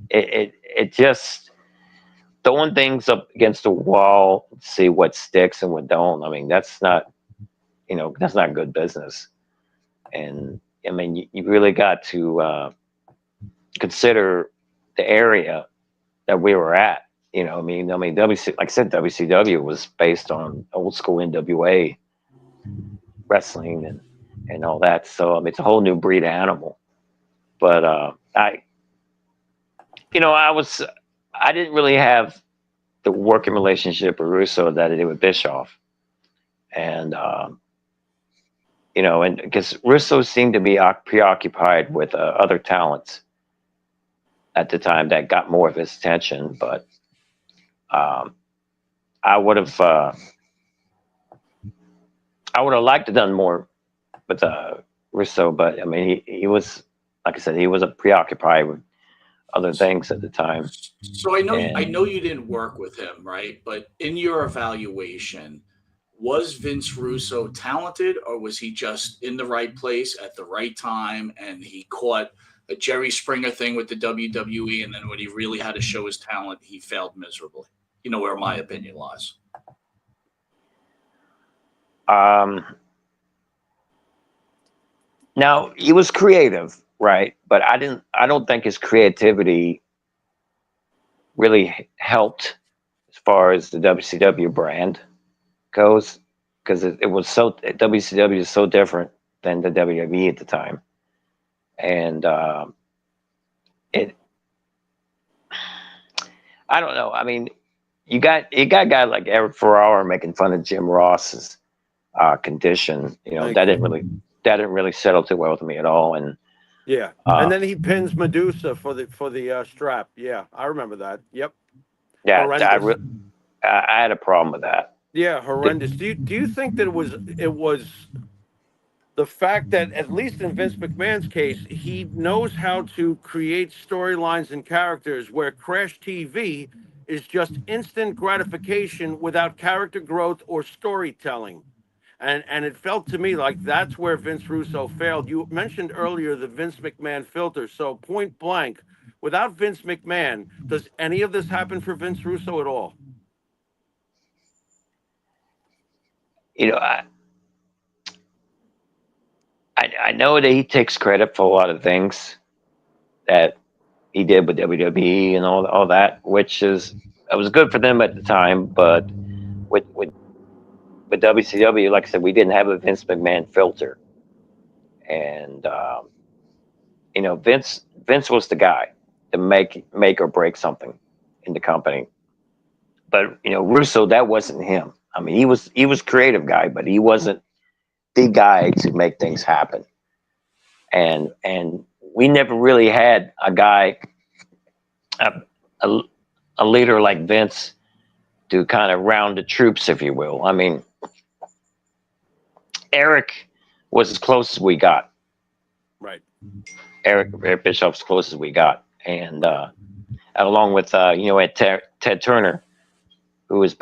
it just throwing things up against the wall, see what sticks and what don't. I mean, that's not good business. And I mean, you really got to consider the area that we were at. Like I said, WCW was based on old school NWA wrestling and all that. So I mean, it's a whole new breed of animal. But I didn't really have the working relationship with Russo that I did with Bischoff, and and because Russo seemed to be preoccupied with other talents at the time that got more of his attention. But I would have liked to done more with Russo, but I mean, he was, like I said, he was preoccupied with other things at the time.
So I know you didn't work with him, right? But in your evaluation, was Vince Russo talented, or was he just in the right place at the right time and he caught a Jerry Springer thing with the WWE, and then when he really had to show his talent, he failed miserably? You know where my opinion lies.
Now he was creative, right? But I don't think his creativity really helped as far as the WCW brand goes, because it was WCW is so different than the WWE at the time, and I don't know. I mean, you got guys like Eric Ferrara making fun of Jim Ross's condition. That didn't really settle too well with me at all. And
yeah, and then he pins Medusa for the strap. Yeah, I remember that. Yep.
Yeah, I had a problem with that.
Yeah, horrendous. Do you think that it was the fact that, at least in Vince McMahon's case, he knows how to create storylines and characters where Crash TV is just instant gratification without character growth or storytelling? And it felt to me like that's where Vince Russo failed. You mentioned earlier the Vince McMahon filter. So point blank, without Vince McMahon, does any of this happen for Vince Russo at all?
I know that he takes credit for a lot of things that he did with WWE and all that, which it was good for them at the time. But with WCW, like I said, we didn't have a Vince McMahon filter, and Vince was the guy to make or break something in the company. But Russo, that wasn't him. I mean, he was creative guy, but he wasn't the guy to make things happen. And we never really had a guy, a leader like Vince, to kind of round the troops, if you will. I mean, Eric was as close as we got.
Right.
Eric Bischoff's close as we got, and along with Ted Turner, who was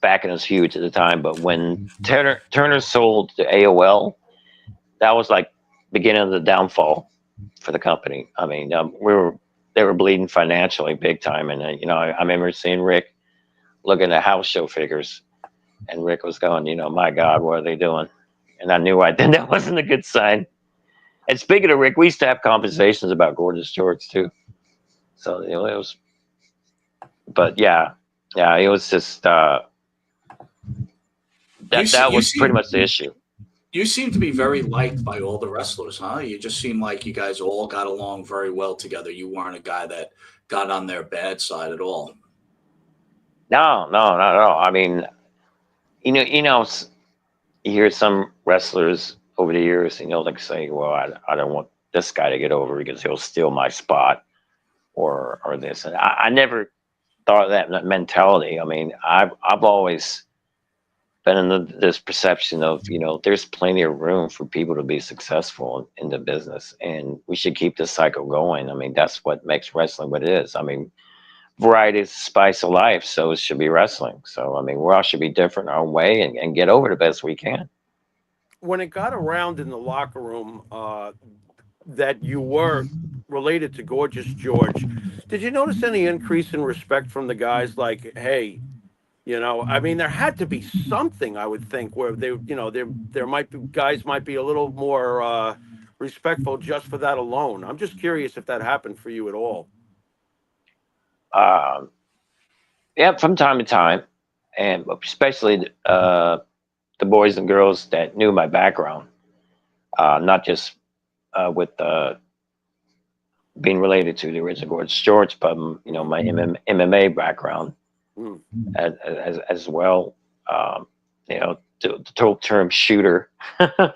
backing us huge at the time. But when Turner sold to AOL, that was like beginning of the downfall for the company. I mean, they were bleeding financially big time, and I remember seeing Rick looking at house show figures, and Rick was going, my God, what are they doing? And I knew that wasn't a good sign. And speaking of Rick, we used to have conversations about Gorgeous George too. So it was, but yeah, it was just that was pretty much the issue.
You seem to be very liked by all the wrestlers, huh? You just seem like you guys all got along very well together. You weren't a guy that got on their bad side at all.
No, not at all. I mean, you hear some wrestlers over the years, like say, well, I don't want this guy to get over because he'll steal my spot or this. And I never thought of that mentality. I mean, I've always been in this perception of, there's plenty of room for people to be successful in the business, and we should keep this cycle going. I mean, that's what makes wrestling what it is. I mean, variety is the spice of life, so it should be wrestling. So, I mean, we all should be different in our own way and get over the best we can.
When it got around in the locker room that you were related to Gorgeous George, did you notice any increase in respect from the guys? Like, hey, I mean, there had to be something, I would think, where there might be guys might be a little more respectful just for that alone. I'm just curious if that happened for you at all.
Yeah, from time to time, and especially the boys and girls that knew my background, not just with being related to the original Gorgeous George, but my MMA background. As well, the total term shooter kind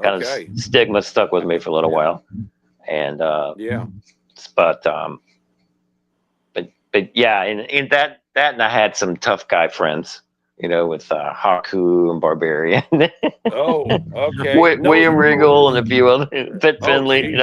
of stigma stuck with me for a little while, and but yeah, in that and I had some tough guy friends, with Haku and Barbarian.
Oh, okay.
William Regal and a few other Fit Finley,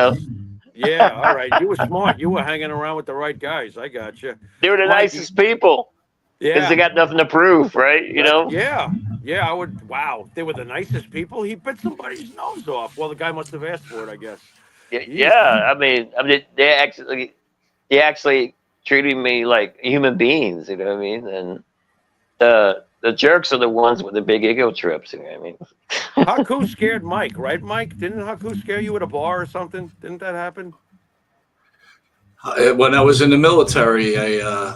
Yeah, all right. You were smart. You were hanging around with the right guys. I got you.
They were the nicest people.
Yeah.
Because they got nothing to prove, right?
Yeah. Yeah, I would. Wow. They were the nicest people. He bit somebody's nose off. Well, the guy must have asked for it, I guess.
Yeah. I mean, they actually treated me like human beings, you know what I mean? And the jerks are the ones with the big ego trips, you know what I mean?
Haku scared Mike, right, Mike? Didn't Haku scare you at a bar or something? Didn't that happen?
When I was in the military,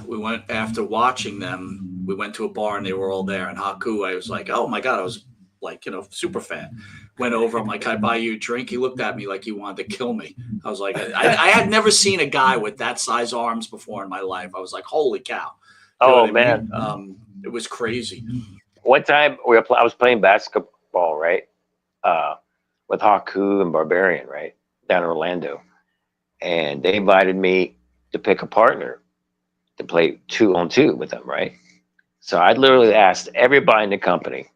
we went after watching them. We went to a bar and they were all there. And Haku, I was like, oh my God, I was like, super fan. Went over, I'm like, can I buy you a drink? He looked at me like he wanted to kill me. I was like, I had never seen a guy with that size arms before in my life. I was like, holy cow.
Oh, man.
It was crazy.
One time I was playing basketball, right? With Haku and Barbarian, right? Down in Orlando. And they invited me to pick a partner to play 2-on-2 with them, right? So I literally asked everybody in the company,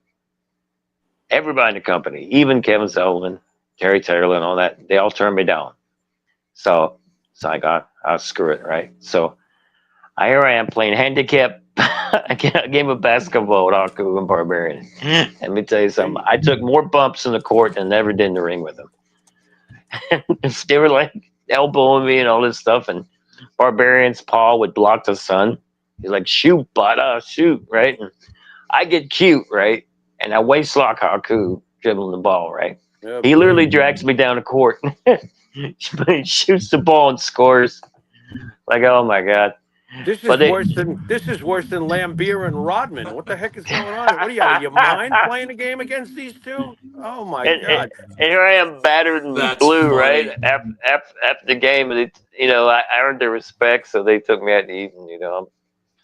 even Kevin Sullivan, Terry Taylor, and all that, they all turned me down. So I got, screw it, right? So here I am playing handicap a game of basketball with Haku and Barbarian. Let me tell you something. I took more bumps in the court than ever did in the ring with them. They were like elbowing me and all this stuff, and Barbarian's paw would block the sun. He's like, shoot, butter, shoot, right? And I get cute, right? And I waist lock Haku dribbling the ball, right? Yeah, he literally drags me down the court. He shoots the ball and scores. Like, oh my God.
This is worse than Lambier and Rodman. What the heck is going on? What are you out of your mind playing a game against these two? Oh my God!
And here I am, battered and blue, funny. Right? After the game, I earned their respect, so they took me out to eat,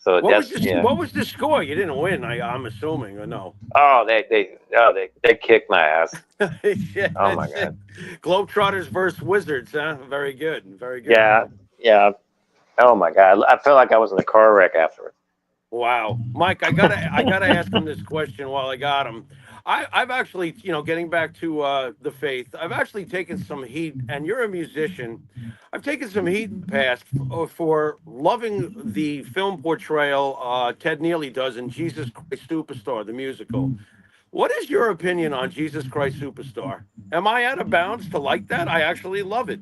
So
what was the score? You didn't win, I'm assuming, or no?
Oh, they kicked my ass. Yeah, oh my God!
Globetrotters versus Wizards, huh? Very good, very good.
Yeah. Oh my God! I felt like I was in a car wreck afterwards.
Wow, Mike, I gotta ask him this question while I got him. I've actually, getting back to the faith, I've actually taken some heat, and you're a musician. I've taken some heat in the past for loving the film portrayal Ted Neely does in Jesus Christ Superstar, the musical. What is your opinion on Jesus Christ Superstar? Am I out of bounds to like that? I actually love it.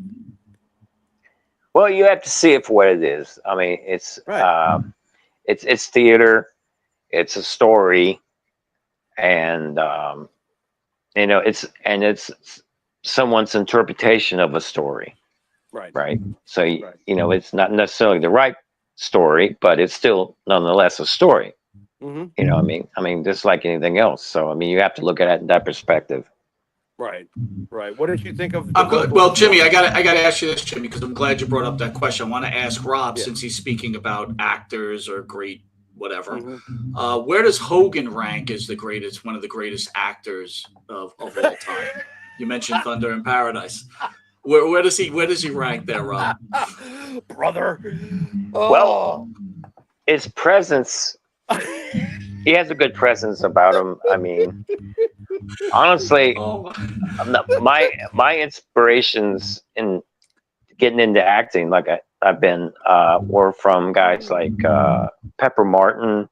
Well, you have to see it for what it is. I mean, it's
right.
It's theater, it's a story, and it's someone's interpretation of a story. Right. So it's not necessarily the right story, but it's still nonetheless a story. Mm-hmm. I mean, just like anything else. So I mean, you have to look at it in that perspective.
Right. What did you think of?
I'm good. Well, Jimmy, I got to ask you this, Jimmy, because I'm glad you brought up that question. I want to ask Rob, since he's speaking about actors or great whatever. Mm-hmm. Where does Hogan rank as one of the greatest actors of all time? You mentioned Thunder in Paradise. Where does he rank there, Rob?
Brother.
Well, his presence he has a good presence about him. I mean, honestly,
Oh,
my inspirations in getting into acting, like I've been, were from guys like Pepper Martin,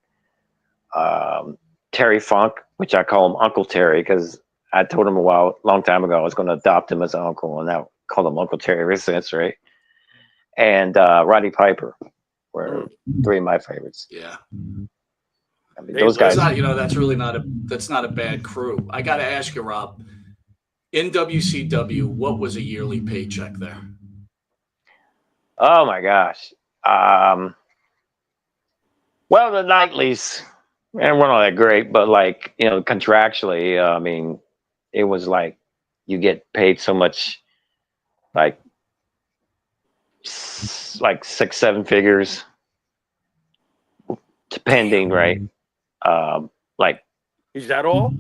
Terry Funk, which I call him Uncle Terry because I told him long time ago I was going to adopt him as an uncle, and I call him Uncle Terry ever since, right? And Roddy Piper were three of my favorites.
yeah.
I mean, those
That's
guys.
not, that's really that's not a bad crew. I got to ask you, Rob, in WCW, what was a yearly paycheck there?
Oh my gosh. Well, the nightlies, and weren't all that great, but like, contractually, I mean, it was like you get paid so much, like 6-7 figures, depending, right? Like,
Is that all?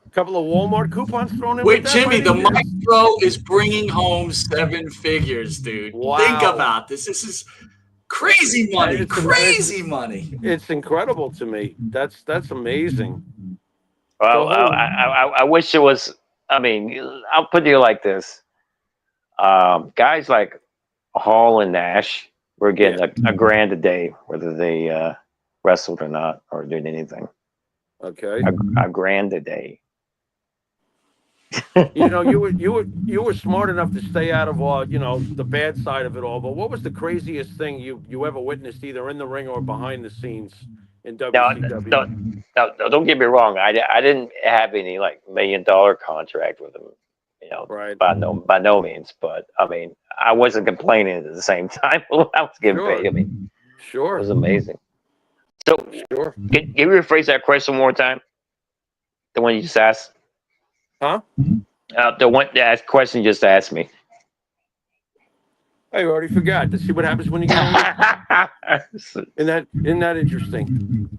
A couple of Walmart coupons thrown in
Wait,
with that?
Jimmy, the
by any chance?
Maestro is bringing home 7 figures, dude.
Wow.
Think about this. This is crazy money.
It's-
Crazy money.
It's incredible to me. That's amazing.
well,
The whole-
I wish it was. I mean, I'll put it like this: guys like Hall and Nash were getting a grand a day, whether they wrestled or not, or did anything.
Okay.
A grand a day.
You were smart enough to stay out of the bad side of it all. But what was the craziest thing you ever witnessed, either in the ring or behind the scenes in WCW?
No, don't get me wrong. I didn't have any like $1 million contract with them,
Right.
by no means. But I mean, I wasn't complaining at the same time. I was getting
Sure.
paid. I mean, it
Sure.
was amazing. So,
Sure.
can you rephrase that question one more time? The one you just asked.
Huh?
The question you just asked me.
I already forgot. To see what happens when you get older. Isn't that interesting?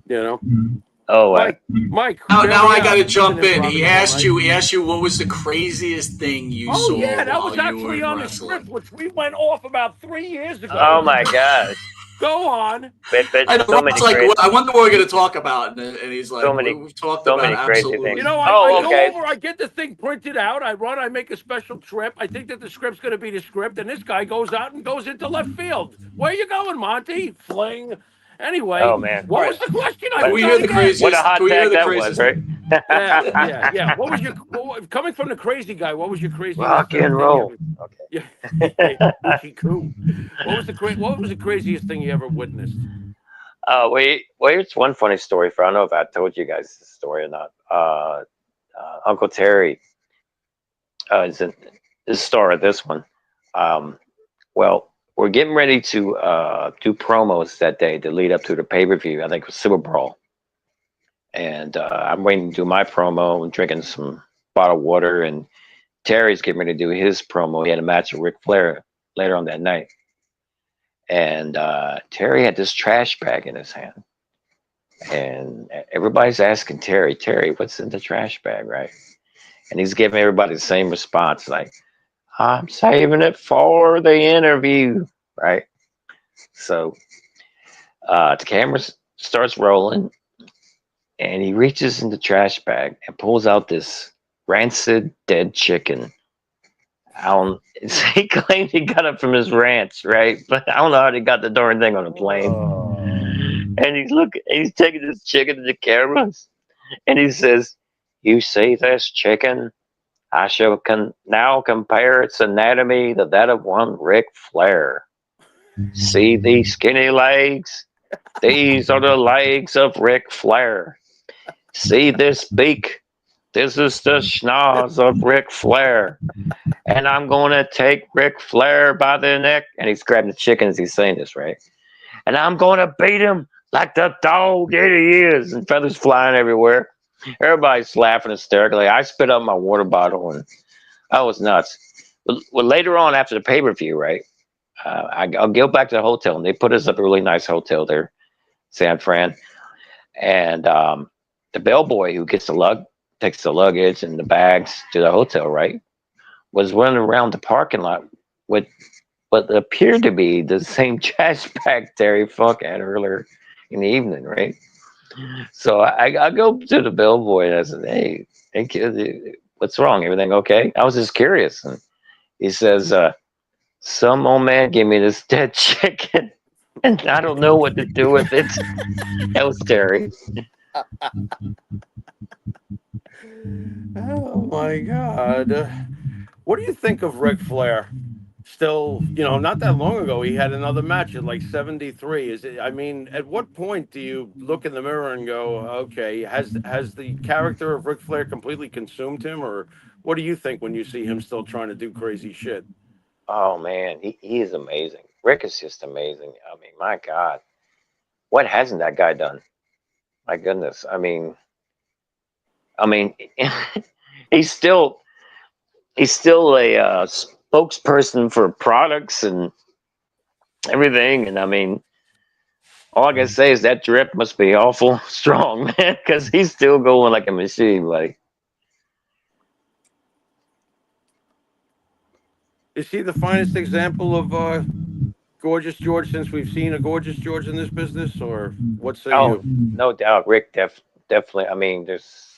Oh,
Mike.
Now I got to
You've
jump
been
in. He
Robin,
asked
right?
you. He asked you what was the craziest thing you saw.
Oh yeah, that
while
was
you were
actually on the
wrestling.
script, which we went off about 3 years ago.
oh my gosh.
Go on.
But
I know,
so many
Rob's like,
crazy,
I wonder what we're going to talk about, and he's like,
So many-
we've talked
so
about
many crazy
absolutely.
things.
I
Oh,
go
okay.
over, I get the thing printed out, I make a special trip. I think that the script's going to be the script, and this guy goes out and goes into left field. Where you going, Monte? Fling. Anyway,
Oh, man.
what was the question?
Can we hear the craziest?
What a hot
can we hear
tag
the
that was,
craziest?
right?
Yeah. What was coming from the crazy guy? What was your craziest?
Rock and
thing
roll.
you ever-
Okay.
Yeah, Richie Cool. What was the craziest thing you ever witnessed?
Here's one funny story. I don't know if I told you guys this story or not. Uncle Terry is the star of this one. Well, we're getting ready to do promos that day to lead up to the pay-per-view. I think it was Super Brawl. And I'm waiting to do my promo and drinking some bottled water. And Terry's getting ready to do his promo. He had a match with Ric Flair later on that night. And Terry had this trash bag in his hand. And everybody's asking Terry, what's in the trash bag, right? And he's giving everybody the same response, like, I'm saving it for the interview, right? So the camera starts rolling, and he reaches in the trash bag and pulls out this rancid dead chicken. He claimed he got it from his ranch, right? But I don't know how they got the darn thing on a plane. And he's taking this chicken to the cameras, and he says, "You see this chicken? I shall now compare its anatomy to that of one Ric Flair. See these skinny legs? These are the legs of Ric Flair. See this beak? This is the schnoz of Ric Flair. And I'm going to take Ric Flair by the neck." And he's grabbing the chicken as he's saying this, right? "And I'm going to beat him like the dog that he is." And feathers flying everywhere. Everybody's laughing hysterically. I spit up my water bottle, and I was nuts. Well, later on after the pay-per-view, right, I'll go back to the hotel, and they put us up a really nice hotel there, San Fran. And the bellboy who takes the luggage and the bags to the hotel, right, was running around the parking lot with what appeared to be the same trash bag Terry Funk had earlier in the evening, right? So I go to the bellboy and I said, hey kid, what's wrong? Everything okay? I was just curious. And he says, some old man gave me this dead chicken and I don't know what to do with it. That was Terry.
Oh my God. What do you think of Ric Flair? Still, not that long ago, he had another match at like 73. I mean, at what point do you look in the mirror and go, okay, has the character of Ric Flair completely consumed him? Or what do you think when you see him still trying to do crazy shit?
Oh man, he is amazing. Rick is just amazing. I mean, my God, what hasn't that guy done? My goodness. I mean, he's still a spokesperson for products and everything. And I mean, all I can say is that drip must be awful strong, man, because he's still going like a machine. Like,
Is he the finest example of Gorgeous George since we've seen a Gorgeous George in this business? Or what say
oh,
you?
no doubt, Rick definitely. I mean, there's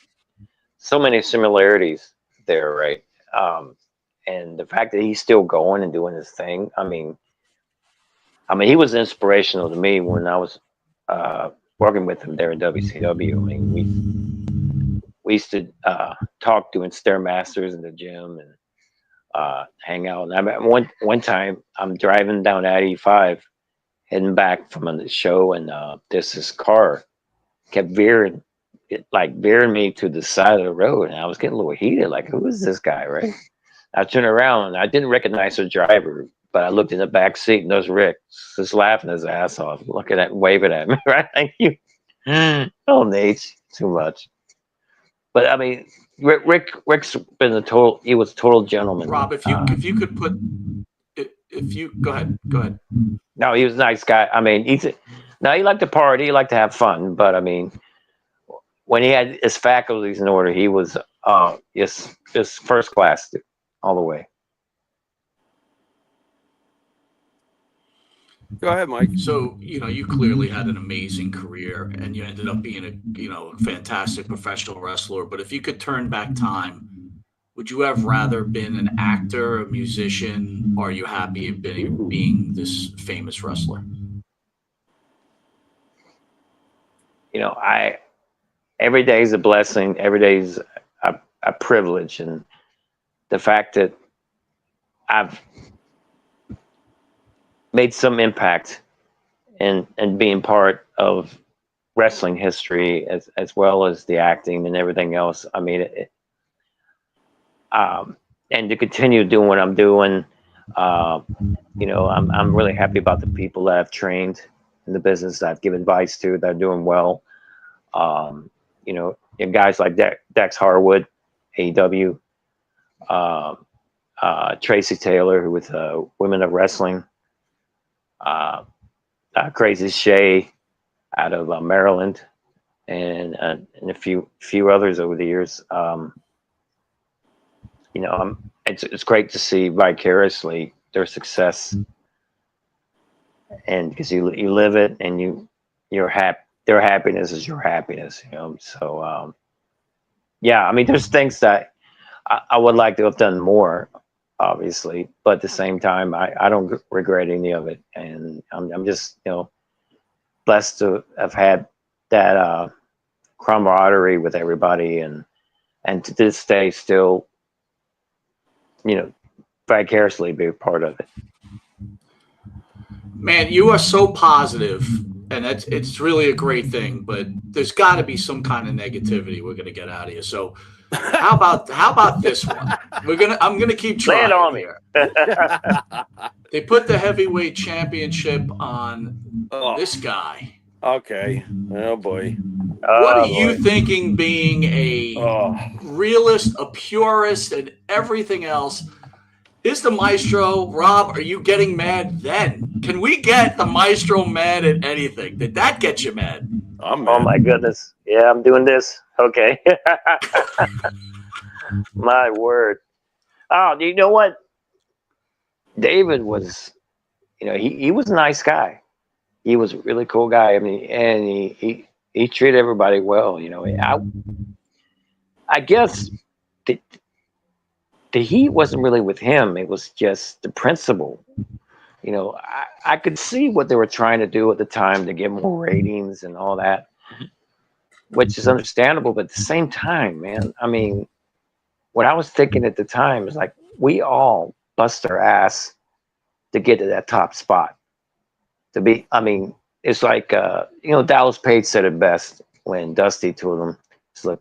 so many similarities there, right? Um, and the fact that he's still going and doing his thing. I mean, he was inspirational to me when I was working with him there in WCW. I mean, we used to talk doing stairmasters in the gym and hang out. And I remember one time I'm driving down 85, heading back from the show, and this car kept veering, veering me to the side of the road, and I was getting a little heated. Like, who is this guy, right? I turned around and I didn't recognize the driver, but I looked in the back seat and there's Rick just laughing his ass off, looking at, waving at me, right? Thank you. Oh, Nate, too much. But I mean, Rick's been he was a total gentleman.
Rob, if you could put, if you go ahead.
No, he was a nice guy. I mean, he liked to party, he liked to have fun, but I mean, when he had his faculties in order, he was just first class all the way.
Go ahead, Mike.
So, you clearly had an amazing career and you ended up being a fantastic professional wrestler. But if you could turn back time, would you have rather been an actor, a musician, or are you happy being this famous wrestler?
Every day is a blessing. Every day is a privilege. And the fact that I've made some impact and being part of wrestling history as well as the acting and everything else. I mean, and to continue doing what I'm doing, I'm really happy about the people that I've trained in the business that I've given advice to that are doing well. And guys like Dex Harwood, AEW, Tracy Taylor, who with Women of Wrestling, Crazy Shay out of Maryland, and a few others over the years. It's great to see vicariously their success, and because you live it and you're happy. Their happiness is your happiness, So, yeah, I mean, there's things that I would like to have done more, obviously, but at the same time, I don't regret any of it, and I'm just blessed to have had that camaraderie with everybody, and to this day still, vicariously be a part of it.
Man, you are so positive, and it's really a great thing. But there's got to be some kind of negativity we're gonna get out of you. So, how about this one? I'm gonna keep trying.
Lay it on me.
They put the heavyweight championship on this guy.
Okay. Oh boy.
What are you thinking, being a realist, a purist, and everything else? Is the Maestro, Rob, are you getting mad then? Can we get the Maestro mad at anything? Did that get you mad?
I'm mad.
Oh my goodness. Yeah, I'm doing this. Okay. My word. Oh, you know what? David was, he was a nice guy. He was a really cool guy. I mean, and he he treated everybody well. I guess the heat wasn't really with him. It was just the principle. I could see what they were trying to do at the time to get more ratings and all that, which is understandable. But at the same time, man, I mean, what I was thinking at the time is like, we all bust our ass to get to that top spot. It's like, Dallas Page said it best when Dusty told him, it's like,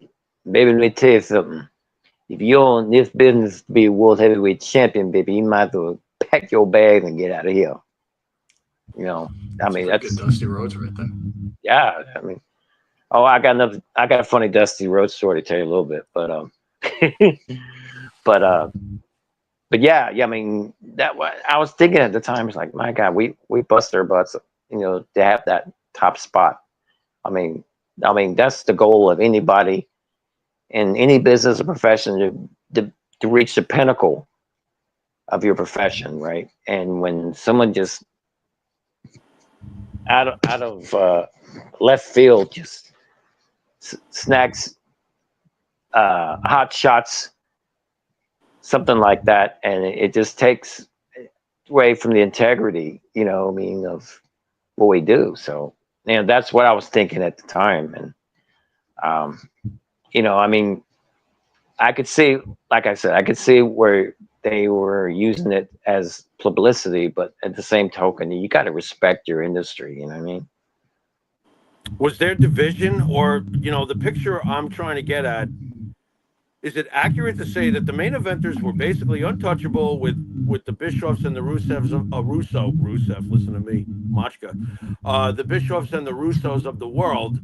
baby, let me tell you something. If you're in this business to be a world heavyweight champion, baby, you might as well pack your bags and get out of here. That's
good Dusty Rhodes right there.
Yeah, I got a funny Dusty Rhodes story to tell you a little bit, but yeah, I mean, I was thinking at the time, it's like, my God, we bust our butts, to have that top spot. I mean, that's the goal of anybody in any business or profession, to reach the pinnacle of your profession, right? And when someone just out of left field just snags hot shots, something like that, and it just takes away from the integrity, of what we do. So, that's what I was thinking at the time. And, I could see, like I said, I could see where they were using it as publicity, but at the same token, you got to respect your industry. You know what I mean?
Was there division, or the picture I'm trying to get at? Is it accurate to say that the main eventers were basically untouchable with the Bischoffs and the Russevs, Rusev, listen to me, Machka, the Bischoffs and the Russos of the world,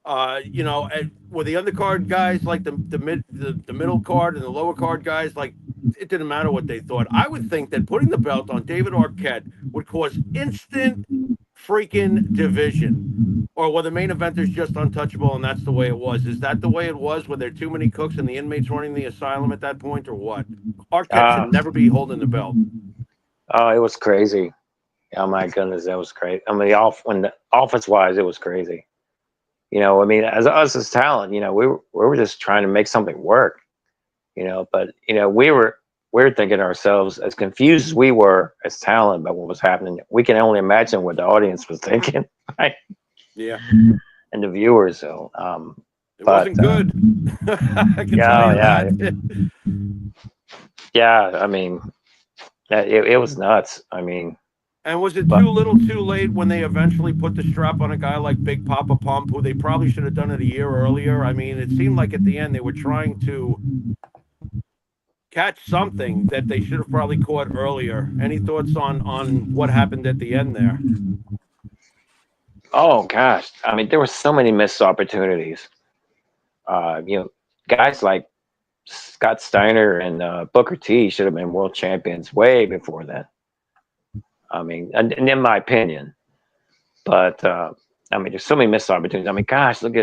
were the undercard guys like the middle card and the lower card guys, like, it didn't matter what they thought? I would think that putting the belt on David Arquette would cause instant freaking division. Or were the main eventers just untouchable and that's the way it was? Is that the way it was? Were there too many cooks and the inmates running the asylum at that point, or what? Arquette should never be holding the belt.
Oh, it was crazy. Oh my goodness, that was crazy. I mean, office wise, it was crazy. As us as talent, we were just trying to make something work. But we were thinking ourselves, as confused as we were as talent about what was happening. We can only imagine what the audience was thinking, right?
Yeah.
And the viewers. So,
it wasn't good. I can tell you that.
Yeah, I mean, it was nuts. I mean,
and was it too little too late when they eventually put the strap on a guy like Big Papa Pump, who they probably should have done it a year earlier? I mean, it seemed like at the end they were trying to catch something that they should have probably caught earlier. Any thoughts on what happened at the end there?
Oh gosh, I mean, there were so many missed opportunities. Guys like Scott Steiner and Booker T should have been world champions way before that. I mean, and in my opinion, but I mean, there's so many missed opportunities. I mean, gosh, look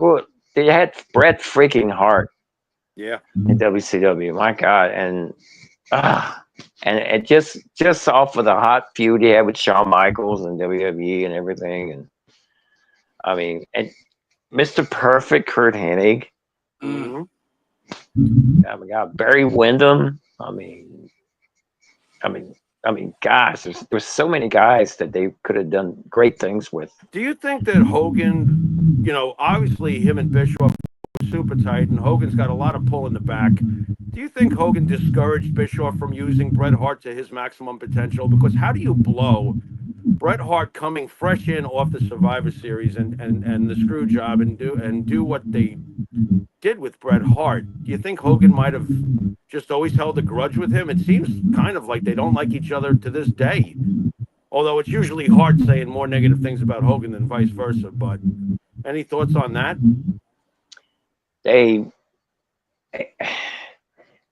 what they had. Bret freaking Hart,
yeah,
in WCW. My God, and it just off of the hot feud he had with Shawn Michaels and WWE and everything, and I mean, and Mr. Perfect Kurt Hennig.
Mm-hmm.
Oh my God, Barry Windham. I mean, gosh, there's so many guys that they could have done great things with.
Do you think that Hogan, obviously him and Bischoff were super tight, and Hogan's got a lot of pull in the back. Do you think Hogan discouraged Bischoff from using Bret Hart to his maximum potential? Because how do you blow Bret Hart coming fresh in off the Survivor Series and the screw job and do what they did with Bret Hart? Do you think Hogan might have just always held a grudge with him? It seems kind of like they don't like each other to this day. Although it's usually Hart saying more negative things about Hogan than vice versa. But any thoughts on that?
They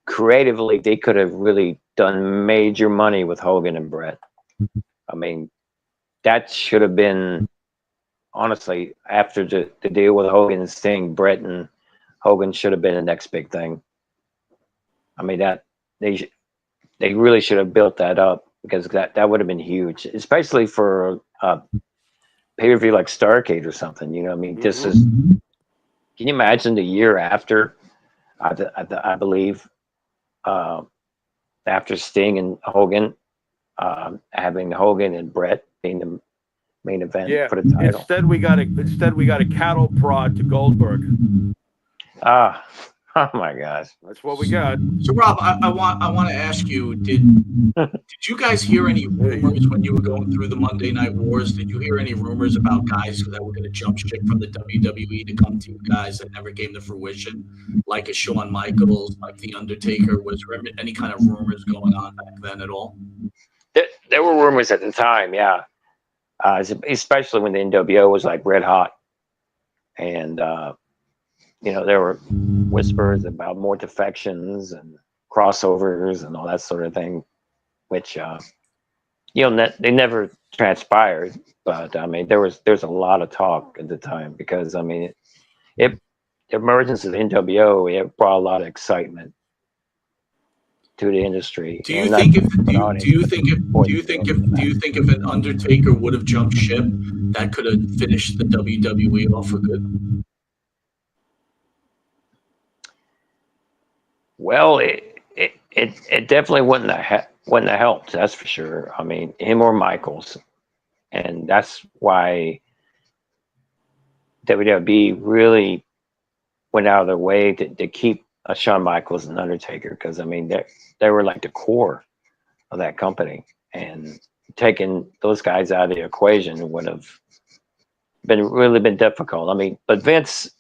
creatively, they could have really done major money with Hogan and Bret. I mean, that should have been, honestly, after the deal with Hogan and Sting, Bret and Hogan should have been the next big thing. I mean, that they really should have built that up, because that would have been huge, especially for pay-per-view like Starrcade or something. You know, I mean, this is. Can you imagine the year after? I believe after Sting and Hogan, having Hogan and Brett being the main event for the title.
Instead, we got a cattle prod to Goldberg.
Oh my gosh,
that's what we got.
So Rob, I want to ask you, did you guys hear any rumors when you were going through the Monday Night Wars? Did you hear any rumors about guys that were going to jump ship from the WWE to come to you guys that never came to fruition, like a Shawn Michaels, like the Undertaker? Was there any kind of rumors going on back then at all?
There were rumors at the time, yeah. Especially when the NWO was like red hot, and you know, there were whispers about more defections and crossovers and all that sort of thing, which you know, they never transpired. But I mean, there's a lot of talk at the time because I mean, the emergence of the NWO, it brought a lot of excitement to the industry.
Do you think if an Undertaker would have jumped ship, that could have finished the WWE off for good?
Well, it definitely wouldn't have helped. That's for sure. I mean, him or Michaels, and that's why WWE really went out of their way to keep Shawn Michaels and Undertaker, because I mean they were like the core of that company, and taking those guys out of the equation would have really been difficult. I mean, but Vince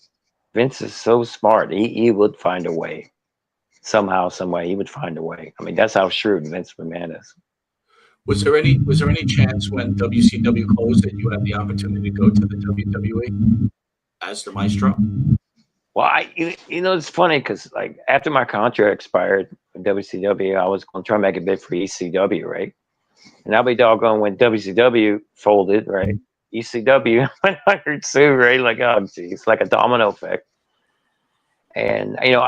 is so smart. He would find a way. Somehow, some way, he would find a way. I mean, that's how shrewd Vince McMahon is.
Was there any chance when WCW closed that you had the opportunity to go to the WWE as the Maestro?
Well, you know, it's funny because like after my contract expired with WCW, I was going to try and make a bid for ECW, right? And I'll be doggone when WCW folded, right? ECW went under too, right? Like, oh, geez, like a domino effect. And you know,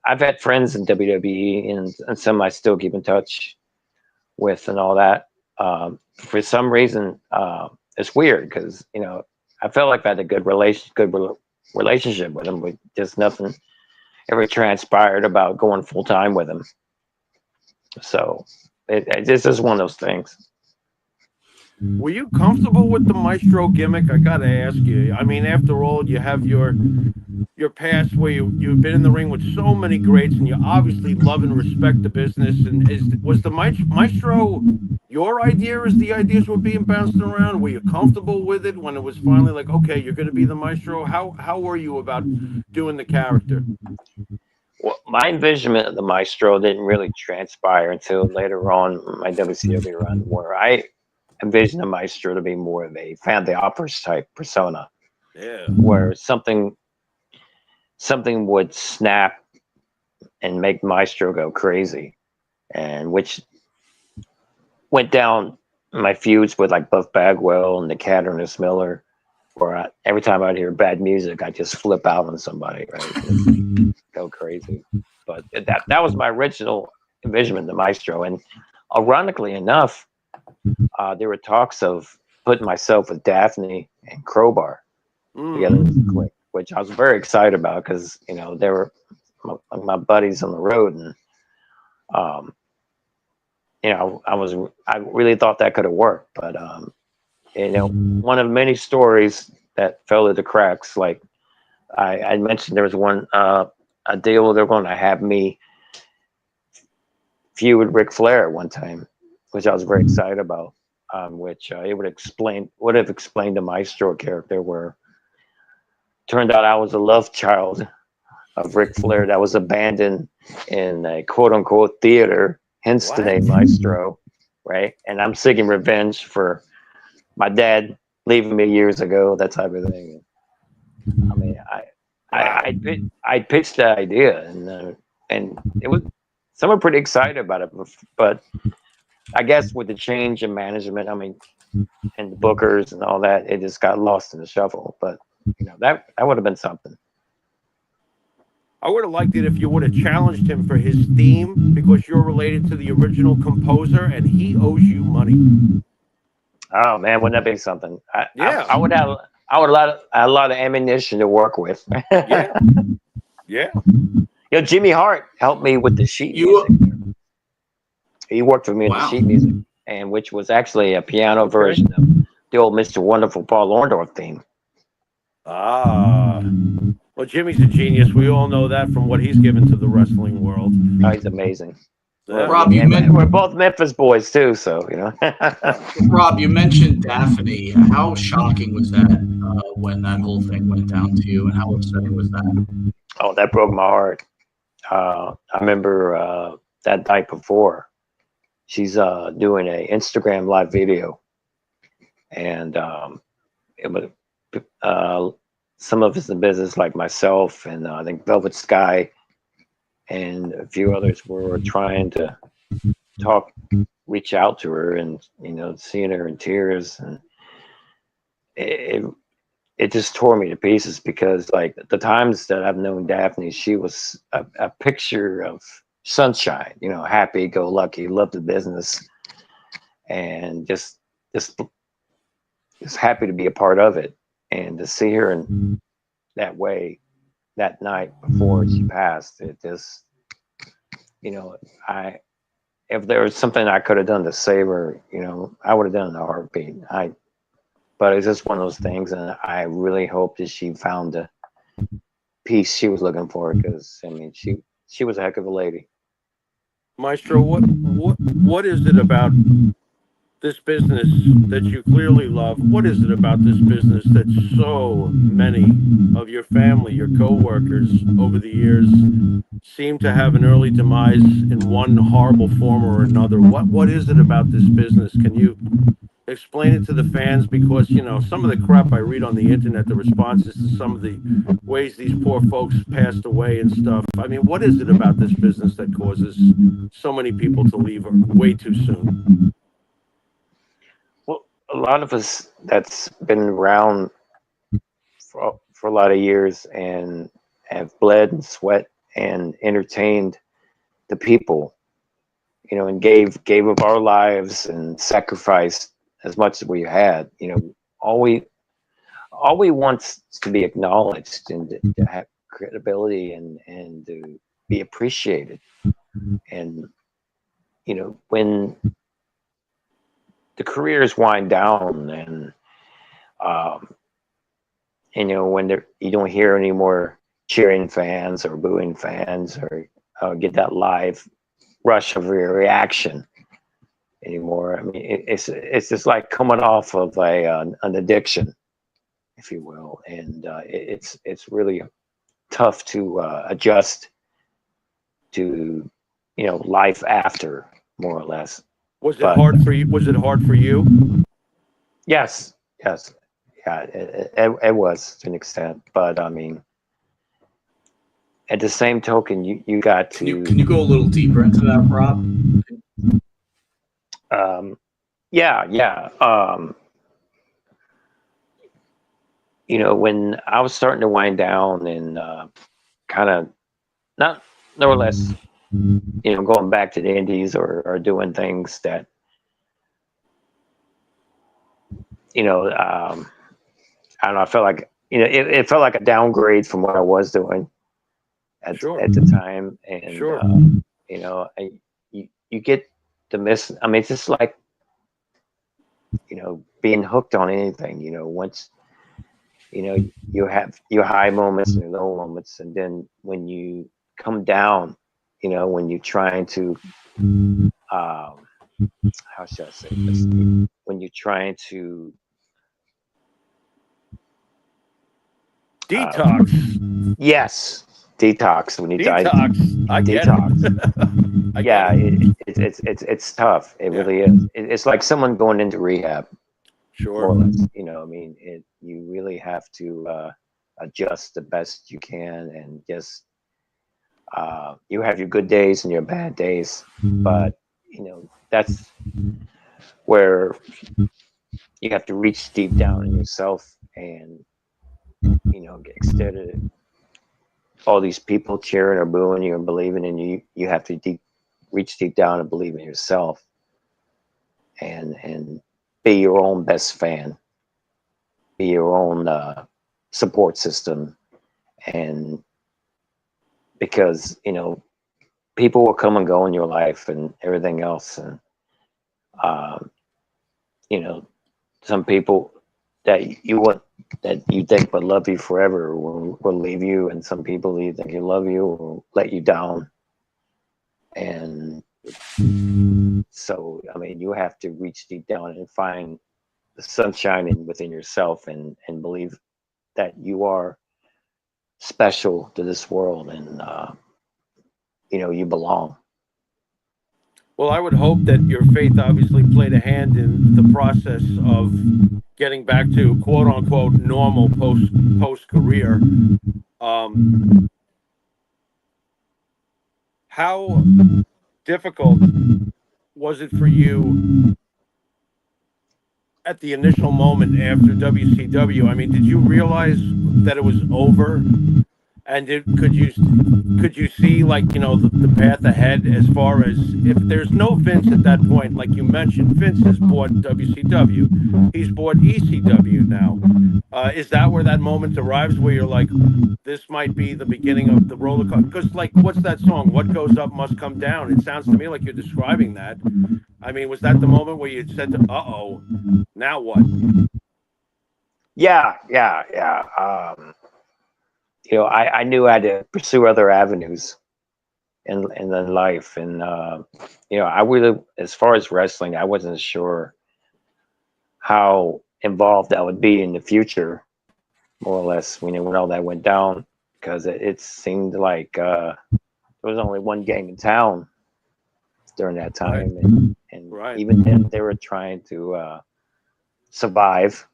I've had friends in WWE and some I still keep in touch with and all that. For some reason, it's weird because, you know, I felt like I had a good relationship with them, but just nothing ever transpired about going full time with them. So it just is one of those things.
Were you comfortable with the Maestro gimmick? I gotta ask you. I mean, after all, you have your past where you've been in the ring with so many greats, and you obviously love and respect the business. And was the Maestro your idea as the ideas were being bounced around? Were you comfortable with it when it was finally like, okay, you're going to be the Maestro? How were you about doing the character?
Well, my envisionment of the Maestro didn't really transpire until later on in my WCW run, where I envisioned the Maestro to be more of a Family Operas type persona.
Yeah.
Where something would snap and make Maestro go crazy, and which went down my feuds with like Buff Bagwell and the Cat Ernest Miller, where every time I'd hear bad music, I'd just flip out on somebody, right? Go crazy. But that was my original envisionment, the Maestro. And ironically enough, there were talks of putting myself with Daphne and Crowbar together as a clique, which I was very excited about because, you know, they were my buddies on the road, and you know, I really thought that could have worked, but you know, one of many stories that fell through the cracks. Like I mentioned, there was one a deal they're going to have me feud with Ric Flair at one time, which I was very excited about. Which it would have explained the Maestro character, where turned out I was a love child of Ric Flair that was abandoned in a quote unquote theater, hence the name Maestro, right? And I'm seeking revenge for my dad leaving me years ago, that type of thing. I mean, I pitched the idea, and it was someone pretty excited about it, but I guess with the change in management, I mean, and the bookers and all that, it just got lost in the shuffle. But you know, that would have been something.
I would have liked it if you would have challenged him for his theme, because you're related to the original composer and he owes you money.
Oh man, wouldn't that be something?
Yeah.
I would have a lot of ammunition to work with.
Yeah. Yeah.
Jimmy Hart helped me with the sheet music.
You
He worked for me in the
wow.
sheet music, and which was actually a piano version of the old Mr. Wonderful Paul Orndorff theme.
Ah. Well, Jimmy's a genius. We all know that from what he's given to the wrestling world.
Oh, he's amazing.
Yeah.
Rob,
We're both Memphis boys too, so
Rob, you mentioned Daphne. How shocking was that when that whole thing went down to you, and how upsetting was that?
Oh, that broke my heart. I remember that night before, she's doing a Instagram live video, and it was some of us in business, like myself and I think Velvet Sky and a few others, were trying to reach out to her, and seeing her in tears, and it just tore me to pieces, because like the times that I've known Daphne, she was a picture of sunshine, happy go lucky, love the business, and just happy to be a part of it. And to see her in that way that night before she passed, it just, if there was something I could have done to save her, I would have done it in a heartbeat. But it's just one of those things, and I really hope that she found the peace she was looking for, because I mean, she was a heck of a lady.
Maestro, what is it about this business that you clearly love? What is it about this business that so many of your family, your co-workers over the years seem to have an early demise in one horrible form or another? What is it about this business? Can you explain it to the fans? Because some of the crap I read on the internet, the responses to some of the ways these poor folks passed away and stuff. I mean, what is it about this business that causes so many people to leave way too soon?
Well, a lot of us that's been around for a lot of years and have bled and sweat and entertained the people, and gave of our lives and sacrificed as much as we had. All we want is to be acknowledged, and to have credibility, and to be appreciated. And when the careers wind down, and when you don't hear any more cheering fans or booing fans, or get that live rush of reaction anymore. I mean, it's just like coming off of an addiction, if you will, and it's really tough to adjust to life after, more or less.
Was it hard for you?
Yes, yeah, it was, to an extent, but I mean, at the same token, you got to.
Can you go a little deeper into that, Rob?
Yeah. When I was starting to wind down, and kind of not more or less, going back to the indies, or doing things that, I don't know, I felt like, it felt like a downgrade from what I was doing at the time. And, you get to miss, I mean, it's just like, being hooked on anything, once, you have your high moments and your low moments. And then when you come down, when you're trying to, how should I say this? When you're trying to
detox.
Yes, detox. When you
detox. I get
it. Yeah, it's tough. It really is. It's like someone going into rehab.
Sure.
More or less, I mean, you really have to adjust the best you can, and just you have your good days and your bad days, but that's where you have to reach deep down in yourself, and instead of all these people cheering or booing you and believing in you, you have to reach deep down and believe in yourself, and be your own best fan, be your own support system, and because people will come and go in your life and everything else, and um, some people that you think would love you forever will leave you, and some people you think you love you will let you down. And so, I mean, you have to reach deep down and find the sunshine within yourself, and believe that you are special to this world, and you belong.
Well, I would hope that your faith obviously played a hand in the process of getting back to quote unquote normal post career. How difficult was it for you at the initial moment after WCW? I mean, did you realize that it was over? And could you see, like, the path ahead, as far as if there's no Vince at that point, like you mentioned, Vince has bought WCW, he's bought ECW now. Is that where that moment arrives, where you're like, this might be the beginning of the roller coaster? Because, like, what's that song? What goes up must come down. It sounds to me like you're describing that. I mean, was that the moment where you said, "Uh-oh, now what?"
Yeah. I knew I had to pursue other avenues in life, and I really, as far as wrestling, I wasn't sure how involved I would be in the future, more or less, when all that went down, because it seemed like there was only one game in town during that time, and
Right.
even then they were trying to survive,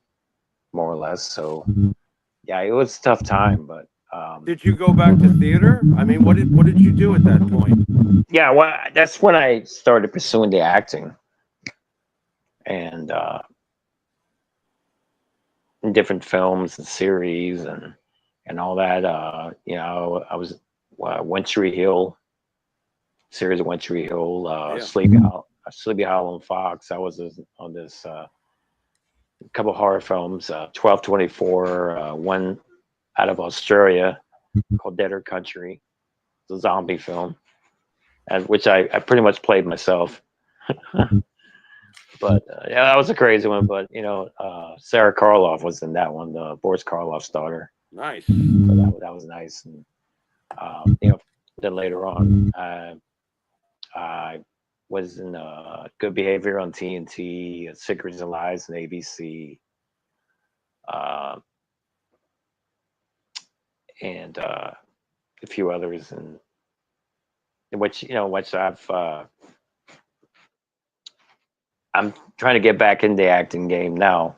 more or less. So yeah, it was a tough time, but
Did you go back to theater? I mean, what did you do at that point?
yeah, well, that's when I started pursuing the acting, and in different films and series, and all that. I was One Tree Hill, series of One Tree Hill,
Yeah.
Sleepy Hollow on Fox. I was on this couple horror films, 12/24, one out of Australia called Dead or Country. It's a zombie film, and which I pretty much played myself. But yeah, that was a crazy one. But Sarah Karloff was in that one, Boris Karloff's daughter.
Nice.
So that was nice. And then later on, I was in Good Behavior on TNT, Secrets and Lies on ABC, and a few others, and which I'm trying to get back in the acting game now,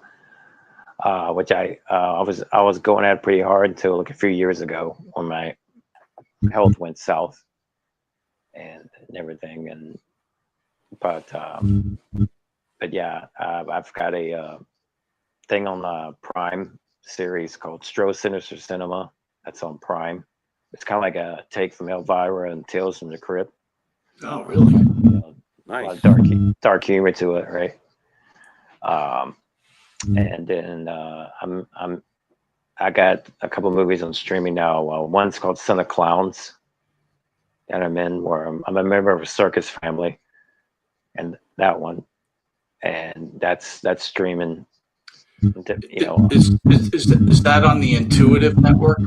which I was going at pretty hard until like a few years ago, when my health went south and everything, and but yeah, I've got a thing on Prime series called Stro Sinister Cinema. That's on Prime. It's kind of like a take from Elvira and Tales from the Crypt.
Oh, really?
Nice.
A lot of dark humor to it, right? And then I got a couple movies on streaming now. One's called Son of Clowns, and I'm in, where I'm a member of a circus family, and that one, and that's streaming.
Is that on the Intuitive Network?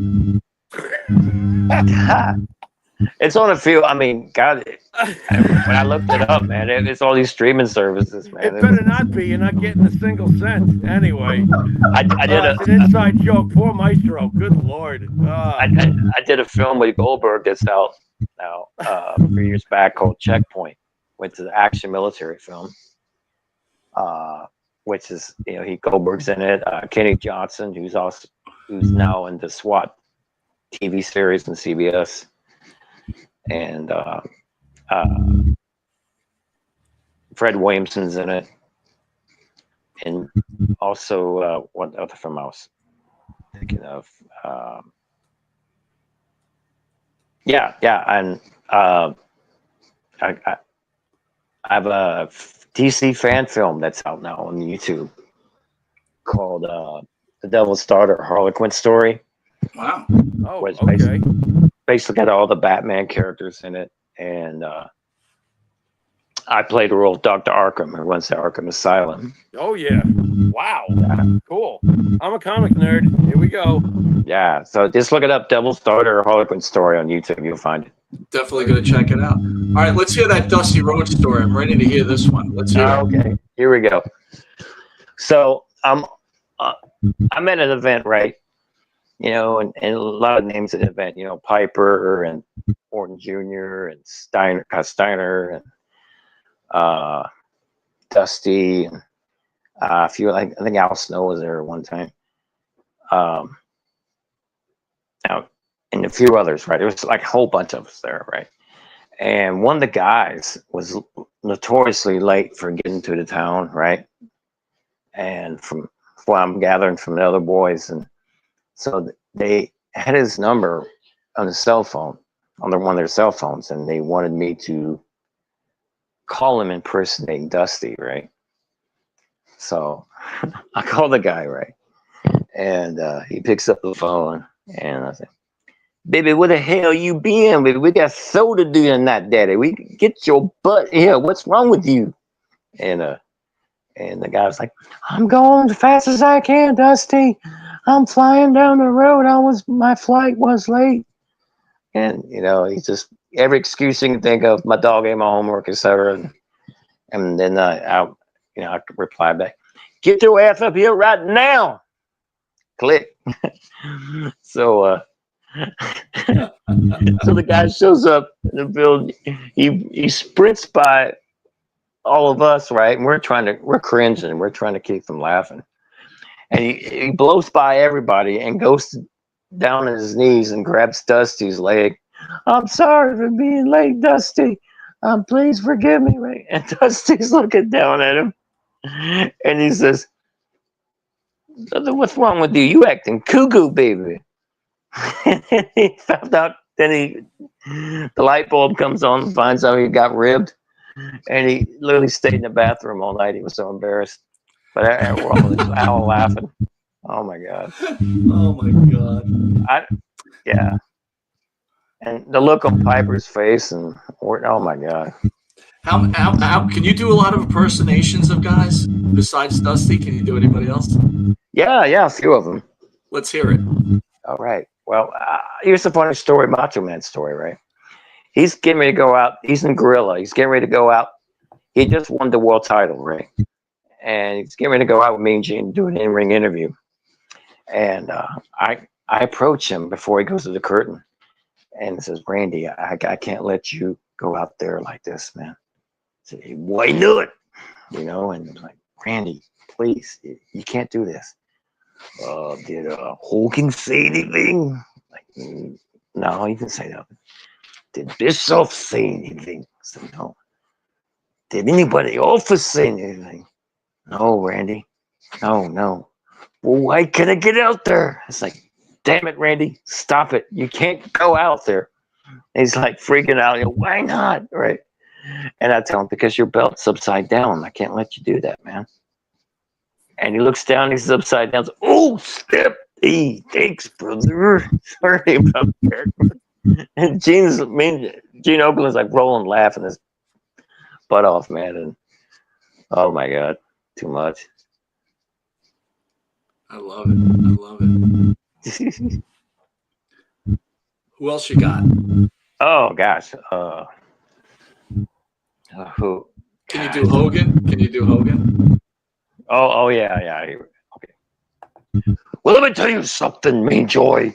It's on a few. I mean, God, when I looked it up, man, it's all these streaming services, man.
It better not be. You're not getting a single cent. Anyway,
I did
it's an inside joke. Poor Maestro. Good Lord.
I did a film with Goldberg that's out now a few years back called Checkpoint, which is an action military film. Which is, Goldberg's in it. Kenny Johnson, who's now in the SWAT TV series on CBS, and Fred Williamson's in it, and also what other film I was thinking of? Yeah, and I have a DC fan film that's out now on YouTube called The Devil's Daughter Harlequin Story.
Wow.
Oh,
Was
okay.
basically got all the Batman characters in it, and I played the role of Dr. Arkham who runs the Arkham Asylum.
Oh yeah. Wow. Cool. I'm a comic nerd. Here we go.
Yeah, so just look it up, Devil's Daughter Harlequin Story on YouTube. You'll find it.
Definitely going to check it out. All right, let's hear that Dusty Rhodes story. I'm ready to hear this one. Let's hear it.
Okay, here we go. So I'm at an event, right? You know, and a lot of names at the event. You know, Piper and Orton Jr. and Steiner and Dusty and a few. I think Al Snow was there one time. And a few others, right? There was like a whole bunch of us there, right? And one of the guys was notoriously late for getting to the town, right? And from what I'm gathering from the other boys, and so they had his number on his cell phone, on one of their cell phones, and they wanted me to call him impersonating Dusty, right? So I call the guy, right? And he picks up the phone, and I say, "Baby, where the hell you been, baby? We got soda doing that, daddy. We get your butt here. What's wrong with you?" And the guy was like, "I'm going as fast as I can, Dusty. I'm flying down the road. My flight was late." And you know, he's just every excuse you can think of. My dog ate my homework, etc. And then I reply back, "Get your ass up here right now." Click. So so the guy shows up in the building. He sprints by all of us, right? And we're cringing. We're trying to keep from laughing. And he blows by everybody and goes down on his knees and grabs Dusty's leg. "I'm sorry for being late, Dusty. Please forgive me," right? And Dusty's looking down at him, and he says, "What's wrong with you? You acting cuckoo, baby." And he found out. Then the light bulb comes on, finds out he got ribbed, and he literally stayed in the bathroom all night. He was so embarrassed. But we're all laughing. Oh my god.
Oh my god.
Yeah. And the look on Piper's face, and oh my god.
How can you do a lot of impersonations of guys besides Dusty? Can you do anybody else?
Yeah, a few of them.
Let's hear it.
All right. Well, here's the funny story, Macho Man story, right? He's getting ready to go out. He's in Gorilla. He's getting ready to go out. He just won the world title, right? And he's getting ready to go out with me and Gene and do an in-ring interview. And I approach him before he goes to the curtain and says, "Randy, I can't let you go out there like this, man." I said, "Why not?" You know, and I'm like, "Randy, please, you can't do this." Did Hogan say anything? Like, no, he didn't say nothing. Did Bischoff say anything? I said, no. Did anybody else say anything? No, Randy. No. Well, why can't I get out there? It's like, damn it, Randy, stop it. You can't go out there. And he's like freaking out. You know, why not? Right. And I tell him, because your belt's upside down. I can't let you do that, man. And he looks down, he's upside down. "Oh, step. Hey, thanks, brother." Sorry about that. And Gene Okerlund's like rolling, laughing his butt off, man. And oh my god, too much.
I love it. Who else you got?
Oh gosh. Who?
Can you do Hogan?
Oh yeah. Okay. Well, let me tell you something, Mean Joy.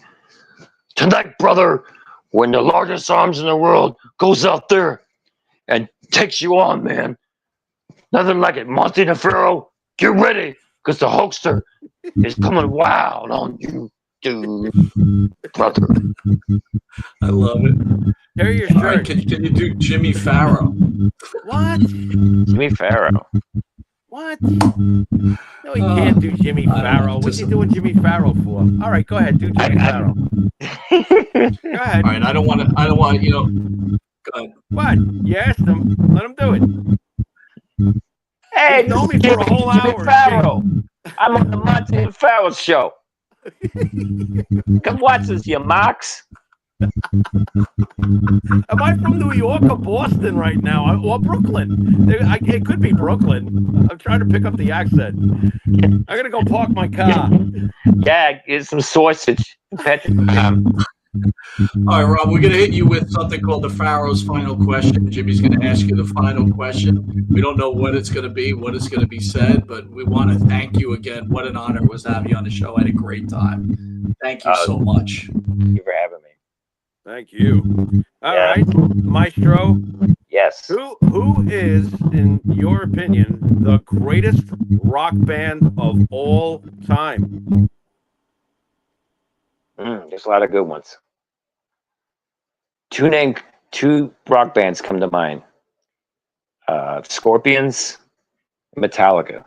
Tonight, brother, when the largest arms in the world goes out there and takes you on, man, nothing like it. Monte the Pharaoh, get ready, because the Hulkster is coming wild on you, dude, brother.
I love it.
Carry your
All right,
shirt.
can you do Jimmy Pharaoh?
What?
Jimmy Pharaoh.
What? No, he can't do Jimmy Pharaoh. What's he doing Jimmy Pharaoh for? All right, go ahead, do Jimmy Pharaoh. Go ahead.
All right, I don't want to, Go ahead.
What? You asked him. Let him do it.
Hey,
He's known
this
me
is
for a whole
Jimmy
hour.
Pharaoh. I'm on the Monte and Pharaoh show. Come watch this, you mocks.
Am I from New York or Boston right now, or Brooklyn? It could be Brooklyn. I'm trying to pick up the accent. I'm gonna go park my car.
Yeah, get some sausage.
All right, Rob, we're going to hit you with something called the Pharaoh's final question. Jimmy's going to ask you the final question. We don't know what it's going to be, what is going to be said, but we want to thank you again. What an honor it was to have you on the show. I had a great time. Thank you so much.
Thank you for having me.
Thank you. All right, Maestro.
Yes.
Who is, in your opinion, the greatest rock band of all time?
There's a lot of good ones. Two rock bands come to mind. Scorpions, Metallica.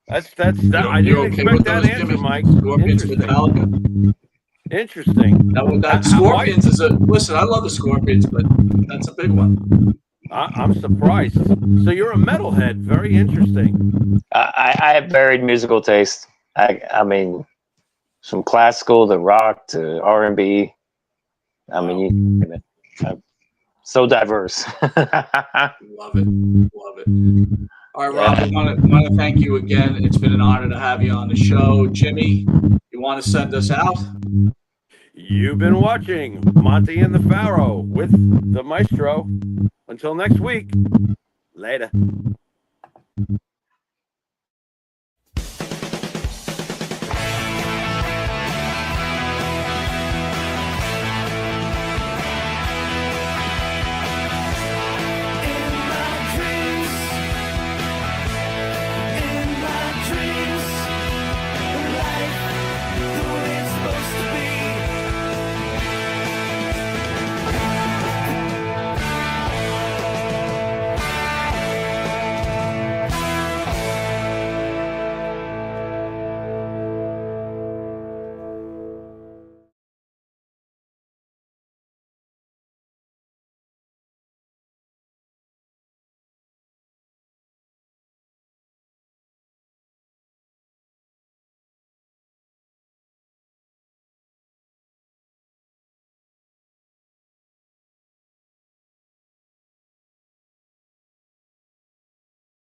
That's I didn't expect that answer,
Jimmy?
Mike.
Scorpions, Metallica.
Interesting.
That Scorpions is listen, I love the Scorpions, but that's a big one.
I'm surprised. So you're a metalhead. Very interesting.
I have varied musical taste. I mean, from classical to rock to R&B. I mean, I'm so diverse.
Love it. All right, Rob, I want to thank you again. It's been an honor to have you on the show. Jimmy, you want to send us out?
You've been watching Monte and the Pharaoh with the Maestro. Until next week, later.